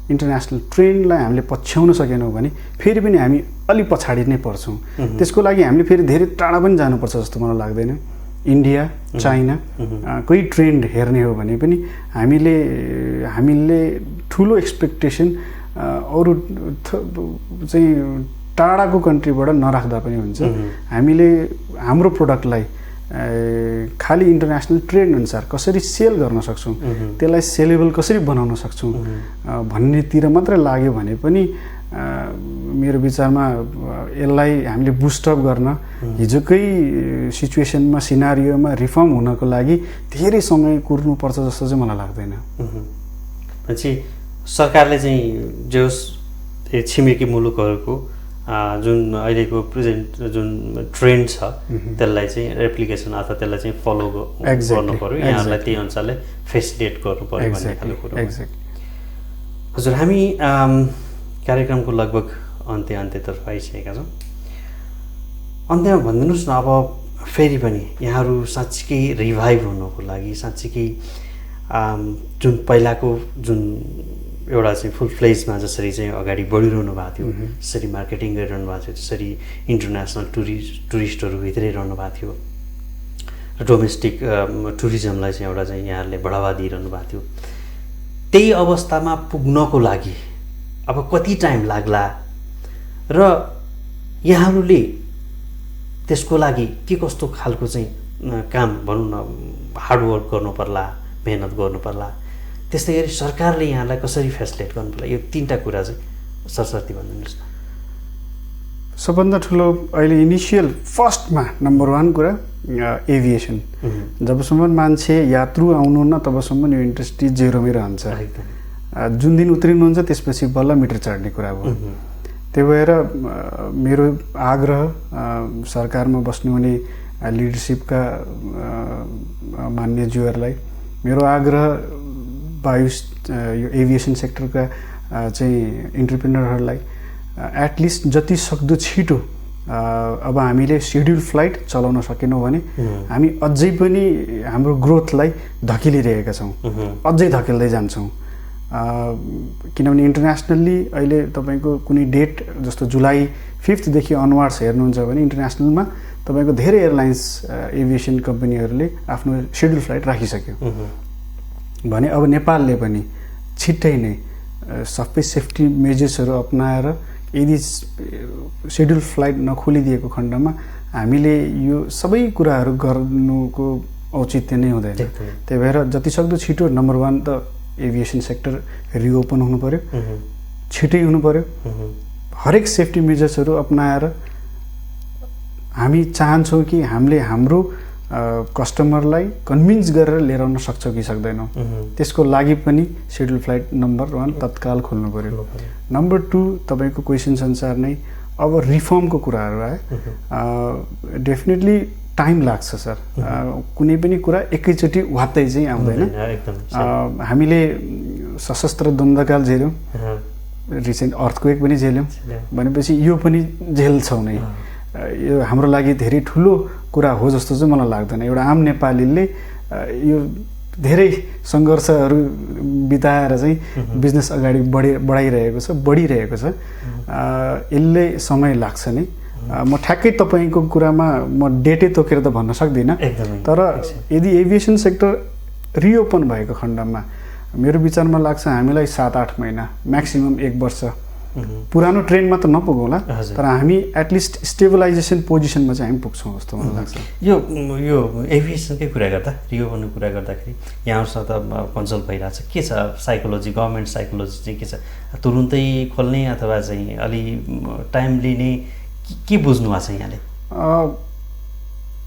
इन्टरनेसनल ट्रेन्डलाई हामीले पछ्याउन सकेनौँ भने फेरि पनि हामी अलि पछाडि नै पर्छौँ। त्यसको लागि हामीले फेरि धेरै टाढा पनि जानुपर्छ जस्तो मलाई लाग्दैन। इन्डिया, चाइना कोही ट्रेन्ड हेर्ने हो भने पनि हामीले ठुलो एक्सपेक्टेसन अरू चाहिँ टाढाको कन्ट्रीबाट नराख्दा पनि हुन्छ। हामीले हाम्रो प्रडक्टलाई खालि इन्टरनेसनल ट्रेन्ड अनुसार कसरी सेल गर्न सक्छौँ, त्यसलाई सेलेबल कसरी बनाउन सक्छौँ भन्नेतिर मात्रै लाग्यो भने पनि मेरो विचारमा यसलाई हामीले बुस्टअप गर्न हिजोकै सिचुएसनमा, सिनारियोमा रिफर्म हुनको लागि धेरै समय कुर्नुपर्छ जस्तो चाहिँ मलाई लाग्दैन। पछि सरकारले चाहिँ जो छिमेकी मुलुकहरूको जुन अहिलेको प्रेजेन्ट जुन ट्रेन्ड छ त्यसलाई चाहिँ रेप्लिकेसन अथवा त्यसलाई चाहिँ फलो गर्नु पऱ्यो, यहाँहरूलाई त्यही अनुसारले फेसिलिटेट गर्नु पऱ्यो भन्ने खालको कुरो। हजुर, हामी कार्यक्रमको लगभग अन्त्यतर्फ आइसकेका छौँ। अन्त्यमा भनिदिनुहोस् न, अब फेरि पनि यहाँहरू साँच्चीकै रिभाइभ हुनको लागि, साँच्चीकै जुन पहिलाको जुन एउटा चाहिँ फुल फ्लेजमा जसरी चाहिँ अगाडि बढिरहनु भएको थियो, जसरी मार्केटिङ गरिरहनु भएको थियो, जसरी इन्टरनेसनल टुरिस्टहरू भित्रिरहनु भएको थियो र डोमेस्टिक टुरिज्मलाई चाहिँ एउटा चाहिँ यहाँहरूले बढावा दिइरहनु भएको थियो, त्यही अवस्थामा पुग्नको लागि अब कति टाइम लाग्ला र यहाँहरूले त्यसको लागि के कस्तो खालको चाहिँ काम भनौँ न हार्डवर्क गर्नु पर्ला, मेहनत गर्नु पर्ला त्यस्तै गरी सरकारले यहाँलाई कसरी फेसिलिटेट गर्नु पर्ला, यो 3टा कुरा चाहिँ सरसर्ती भनिदिनुहोस् न। सबभन्दा ठुलो अहिले इनिसियल फर्स्टमा नम्बर 1 कुरा एभिएसन। जबसम्म मान्छे यात्रु आउनुहुन्न तबसम्म यो इन्डस्ट्री जेरोमै रहन्छ। जुन दिन उत्रिनुहुन्छ त्यसपछि बल्ल मिटर चढ्ने कुरा हो। त्यही भएर मेरो आग्रह सरकारमा बस्नुहुने लिडरसिपका मान्यज्यूहरूलाई, मेरो आग्रह वायु यो एभिएसन सेक्टरका चाहिँ इन्टरप्रेनरहरूलाई एटलिस्ट जति सक्दो छिटो अब हामीले सेड्युल फ्लाइट चलाउन सकेनौँ भने हामी अझै पनि हाम्रो ग्रोथलाई धकिलिरहेका छौँ, अझै धकेल्दै जान्छौँ। किनभने इन्टरनेसनल्ली अहिले तपाईँको कुनै डेट जस्तो जुलाई 5 देखि अनवार्ड्स हेर्नुहुन्छ भने इन्टरनेसनलमा तपाईँको धेरै एयरलाइन्स एभिएसन कम्पनीहरूले आफ्नो सेड्युल फ्लाइट राखिसक्यो भने अब नेपालले पनि छिट्टै नै सबै सेफ्टी मेजर्सहरू अपनाएर यदि सेड्युल फ्लाइट नखोलिदिएको खण्डमा हामीले यो सबै कुराहरू गर्नुको औचित्य नै हुँदैन। त्यही भएर जतिसक्दो छिटो नम्बर 1 त एभिएसन सेक्टर रिओपन हुनु पर्यो, छिटै हुनु पर्यो। हरेक सेफ्टी मेजर्सहरू अपनाएर हामी चाहन्छौँ कि हामीले हाम्रो कस्टमरलाई कन्भिन्स गरेर लिएर आउन सक्छौँ कि सक्दैनौँ। त्यसको लागि पनि सेड्युल फ्लाइट नम्बर 1 तत्काल खोल्नु पर्यो। नम्बर 2 तपाईँको क्वेसन्स अनुसार नै अब रिफर्मको कुराहरू आए। डेफिनेटली टाइम लाग्छ सर। कुनै पनि कुरा एकैचोटि वात्तै चाहिँ आउँदैन। हामीले सशस्त्र द्वन्द्वकाल झेल्यौँ, रिसेन्ट अर्थक्वेक पनि झेल्यौँ भनेपछि यो पनि झेल्छौँ नै। यो हाम्रो लागि धेरै ठुलो कुरा हो जस्तो चाहिँ मलाई लाग्दैन। एउटा आम नेपालीले यो धेरै सङ्घर्षहरू बिताएर चाहिँ बिजनेस अगाडि बढाइरहेको छ, बढिरहेको छ। यसले समय लाग्छ नै। म ठ्याक्कै तपाईँको कुरामा म डेटै तोकेर त भन्न सक्दिनँ, तर यदि एभिएसन सेक्टर रिओपन भएको खण्डमा मेरो विचारमा लाग्छ हामीलाई 7-8 महिना म्याक्सिमम 1 वर्ष पुरानो ट्रेन्डमा त नपुगौँला, तर हामी एटलिस्ट स्टेबलाइजेसन पोजिसनमा चाहिँ हामी पुग्छौँ जस्तो मलाई लाग्छ। यो एभिएसनकै कुरा गर्दा, रिओपनको कुरा गर्दाखेरि यहाँहरूसँग त कन्सल्ट भइरहेछ, के छ साइकोलोजी, गभर्मेन्ट साइकोलोजी चाहिँ के छ? तुरुन्तै खोल्ने अथवा चाहिँ अलि टाइम लिने, के बुझ्नु भएको छ यहाँले?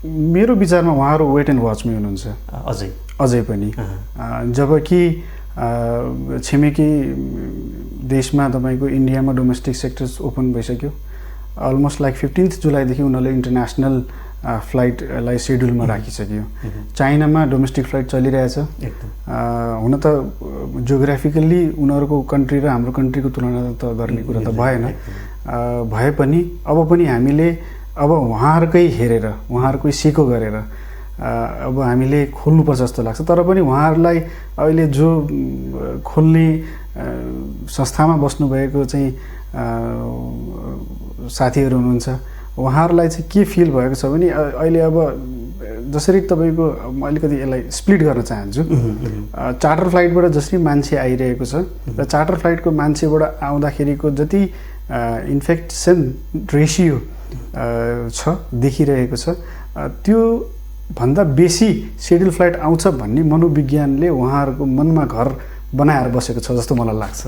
मेरो विचारमा उहाँहरू वेट एन्ड वाचमै हुनुहुन्छ अझै पनि। जबकि छिमेकी देशमा तपाईँको इन्डियामा डोमेस्टिक सेक्टर्स ओपन भइसक्यो। अलमोस्ट लाइक 15 जुलाईदेखि उनीहरूले इन्टरनेसनल फ्लाइटलाई सेड्युलमा राखिसक्यो। चाइनामा डोमेस्टिक फ्लाइट चलिरहेछ। हुन त जियोग्राफिकल्ली उनीहरूको कन्ट्री र हाम्रो कन्ट्रीको तुलना त गर्ने कुरा त भएन। भए पनि अब पनि हामीले अब उहाँहरूकै हेरेर, उहाँहरूकै सिको गरेर अब हामीले खोल्नुपर्छ जस्तो लाग्छ। तर पनि उहाँहरूलाई अहिले जो खोल्ने संस्थामा बस्नुभएको चाहिँ साथीहरू हुनुहुन्छ, उहाँहरूलाई चाहिँ के फिल भएको छ भने अहिले अब जसरी तपाईँको म अलिकति यसलाई स्प्लिट गर्न चाहन्छु। चार्टर फ्लाइटबाट जसरी मान्छे आइरहेको छ र चार्टर फ्लाइटको मान्छेबाट आउँदाखेरिको जति इन्फेक्सन रेसियो छ देखिरहेको छ, त्यो भन्दा बेसी सेड्युल फ्लाइट आउँछ भन्ने मनोविज्ञानले उहाँहरूको मनमा घर बनाएर बसेको छ जस्तो मलाई लाग्छ।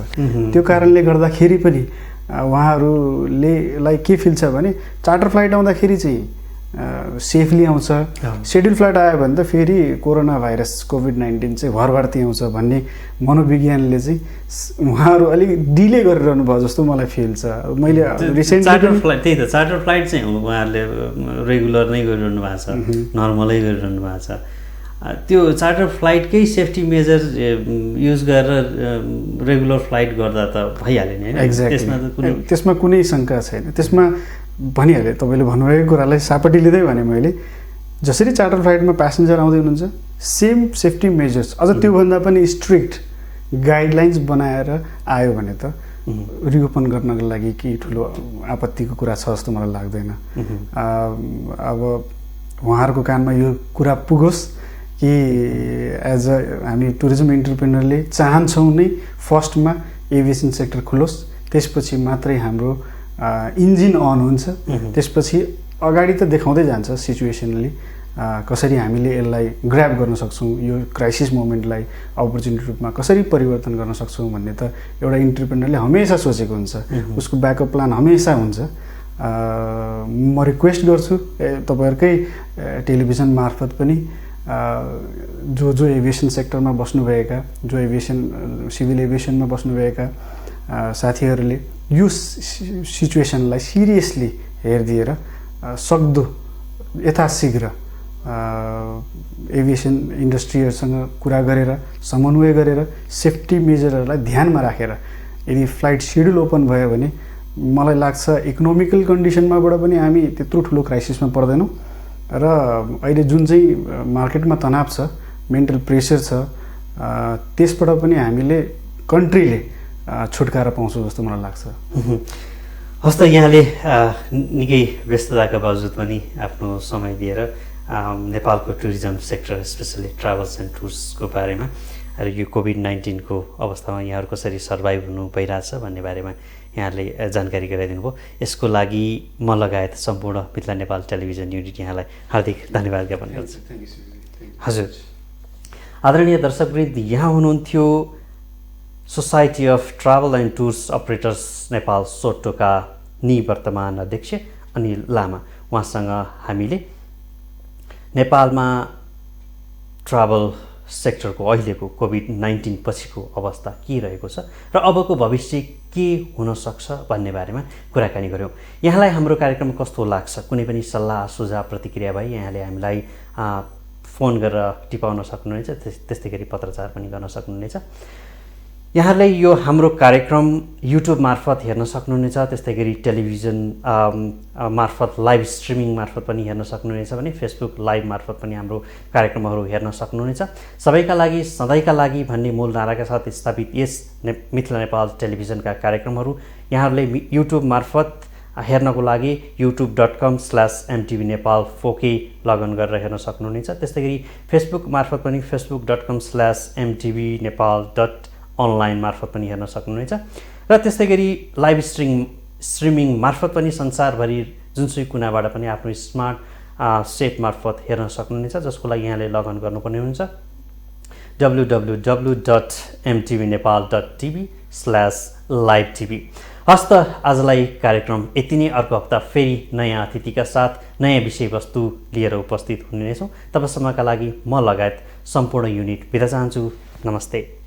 त्यो कारणले गर्दाखेरि पनि उहाँहरूले के फिल छ भने चार्टर फ्लाइट आउँदाखेरि चाहिँ सेफली आउँछ, सेड्युल फ्लाइट आयो भने त फेरि कोरोना भाइरस कोभिड-19 चाहिँ भरभर्ती आउँछ भन्ने मनोविज्ञानले चाहिँ उहाँहरू अलिक डिले गरिरहनु भयो जस्तो मलाई फिल छ। मैले रिसेन्टली चार्टर फ्लाइट, त्यही त चार्टर फ्लाइट चाहिँ उहाँहरूले रेगुलर नै गरिरहनु भएको छ, नर्मलै गरिरहनु भएको छ। त्यो चार्टर फ्लाइटकै सेफ्टी मेजर युज गरेर रेगुलर फ्लाइट गर्दा त भइहाल्यो नि, होइन? एक्ज्याक्टली, त्यसमा कुनै शङ्का छैन। त्यसमा भनिहालेँ, तपाईँले भन्नुभएको कुरालाई सापट्टि लिँदै भने मैले, जसरी चार्टर फ्लाइटमा प्यासेन्जर आउँदै हुनुहुन्छ सेम सेफ्टी मेजर्स, अझ त्योभन्दा पनि स्ट्रिक्ट गाइडलाइन्स बनाएर आयो भने त रिओपन गर्नको लागि केही ठुलो आपत्तिको कुरा छ जस्तो मलाई लाग्दैन। अब उहाँहरूको कानमा यो कुरा पुगोस् कि एज अ हामी टुरिज्म इन्टरप्रेनरले चाहन्छौँ नै फर्स्टमा एभिएसन सेक्टर खुलोस्, त्यसपछि मात्रै हाम्रो इन्जिन अन हुन्छ। त्यसपछि अगाडि त देखाउँदै जान्छ सिचुएसनली, कसरी हामीले यसलाई ग्र्याब गर्न सक्छौँ, यो क्राइसिस मोमेन्टलाई अपर्च्युनिटी रूपमा कसरी परिवर्तन गर्न सक्छौँ भन्ने त एउटा इन्टरप्रेनरले हमेसा सोचेको हुन्छ, उसको ब्याकअप प्लान हमेसा हुन्छ। म रिक्वेस्ट गर्छु तपाईँहरूकै टेलिभिजन मार्फत पनि जो एभिएसन सेक्टरमा बस्नुभएका, जो सिभिल एभिएसनमा बस्नुभएका साथीहरूले यो सिचुएसनलाई सिरियसली हेरिदिएर सक्दो यथाशीघ्र एभिएसन इन्डस्ट्रीहरूसँग कुरा गरेर समन्वय गरेर सेफ्टी मेजरहरूलाई ध्यानमा राखेर यदि फ्लाइट सेड्युल ओपन भयो भने मलाई लाग्छ इकोनोमिकल कन्डिसनमाबाट पनि हामी त्यत्रो ठुलो क्राइसिसमा पर्दैनौँ र अहिले जुन चाहिँ मार्केटमा तनाव छ, मेन्टल प्रेसर छ, त्यसबाट पनि हामीले कन्ट्रीले छुटकारा पाउँछौँ जस्तो मलाई लाग्छ। हस् त, यहाँले निकै व्यस्तताका बावजुद पनि आफ्नो समय दिएर नेपालको tourism sector specially travels and टुर्सको बारेमा र यो कोभिड-19 को अवस्थामा यहाँहरू कसरी सर्भाइभ हुनु भइरहेछ भन्ने बारेमा यहाँले जानकारी गराइदिनु भयो। यसको लागि म लगायत सम्पूर्ण मिथिला नेपाल टेलिभिजन युनिट यहाँलाई हार्दिक धन्यवाद ज्ञापन गर्छु। हजुर, आदरणीय दर्शकवृन्द, यहाँ हुनुहुन्थ्यो society of travel and tours operators Nepal सोटोका निवर्तमान अध्यक्ष अनिल लामा। उहाँसँग हामीले नेपालमा ट्राभल सेक्टरको अहिलेको कोभिड-19 पछिको अवस्था के रहेको छ र अबको भविष्य के हुनसक्छ भन्ने बारेमा कुराकानी गऱ्यौँ। यहाँलाई हाम्रो कार्यक्रम कस्तो लाग्छ, कुनै पनि सल्लाह सुझाव प्रतिक्रिया भए यहाँले हामीलाई फोन गरेर टिपाउन सक्नुहुनेछ, त्यस्तै गरी पत्रचार पनि गर्न सक्नुहुनेछ। यहाँले यो हाम्रो कार्यक्रम युट्युब मार्फत हेर्न सक्नुहुनेछ, त्यस्तै गरी टेलिभिजन मार्फत लाइभ स्ट्रिमिङ मार्फत पनि हेर्न सक्नुहुनेछ भने फेसबुक लाइभ मार्फत पनि हाम्रो कार्यक्रमहरू हेर्न सक्नुहुनेछ। सबैका लागि सधैँका लागि भन्ने मूल नाराका साथ स्थापित यस मिथिला नेपाल टेलिभिजनका कार्यक्रमहरू यहाँहरूले युट्युब मार्फत हेर्नको लागि youtube.com/mtv नेपाल 4K लगइन गरेर हेर्न सक्नुहुनेछ। त्यस्तै गरी फेसबुक मार्फत पनि facebook.com/mtv नेपाल अनलाइन मार्फत पनि हेर्न सक्नुहुनेछ र त्यस्तै गरी लाइभ स्ट्रिमिङ मार्फत पनि संसारभरि जुनसुकै कुनाबाट पनि आफ्नो स्मार्ट सेट मार्फत हेर्न सक्नुहुनेछ, जसको लागि यहाँले लगइन गर्नुपर्ने हुन्छ www.mtvnepal.tv/live-tv। हस् त, आजलाई कार्यक्रम यति नै। अर्को हप्ता फेरि नयाँ अतिथिका साथ नयाँ विषयवस्तु लिएर उपस्थित हुनेछौँ। तबसम्मका लागि म लगायत सम्पूर्ण युनिट बिदा चाहन्छु। नमस्ते।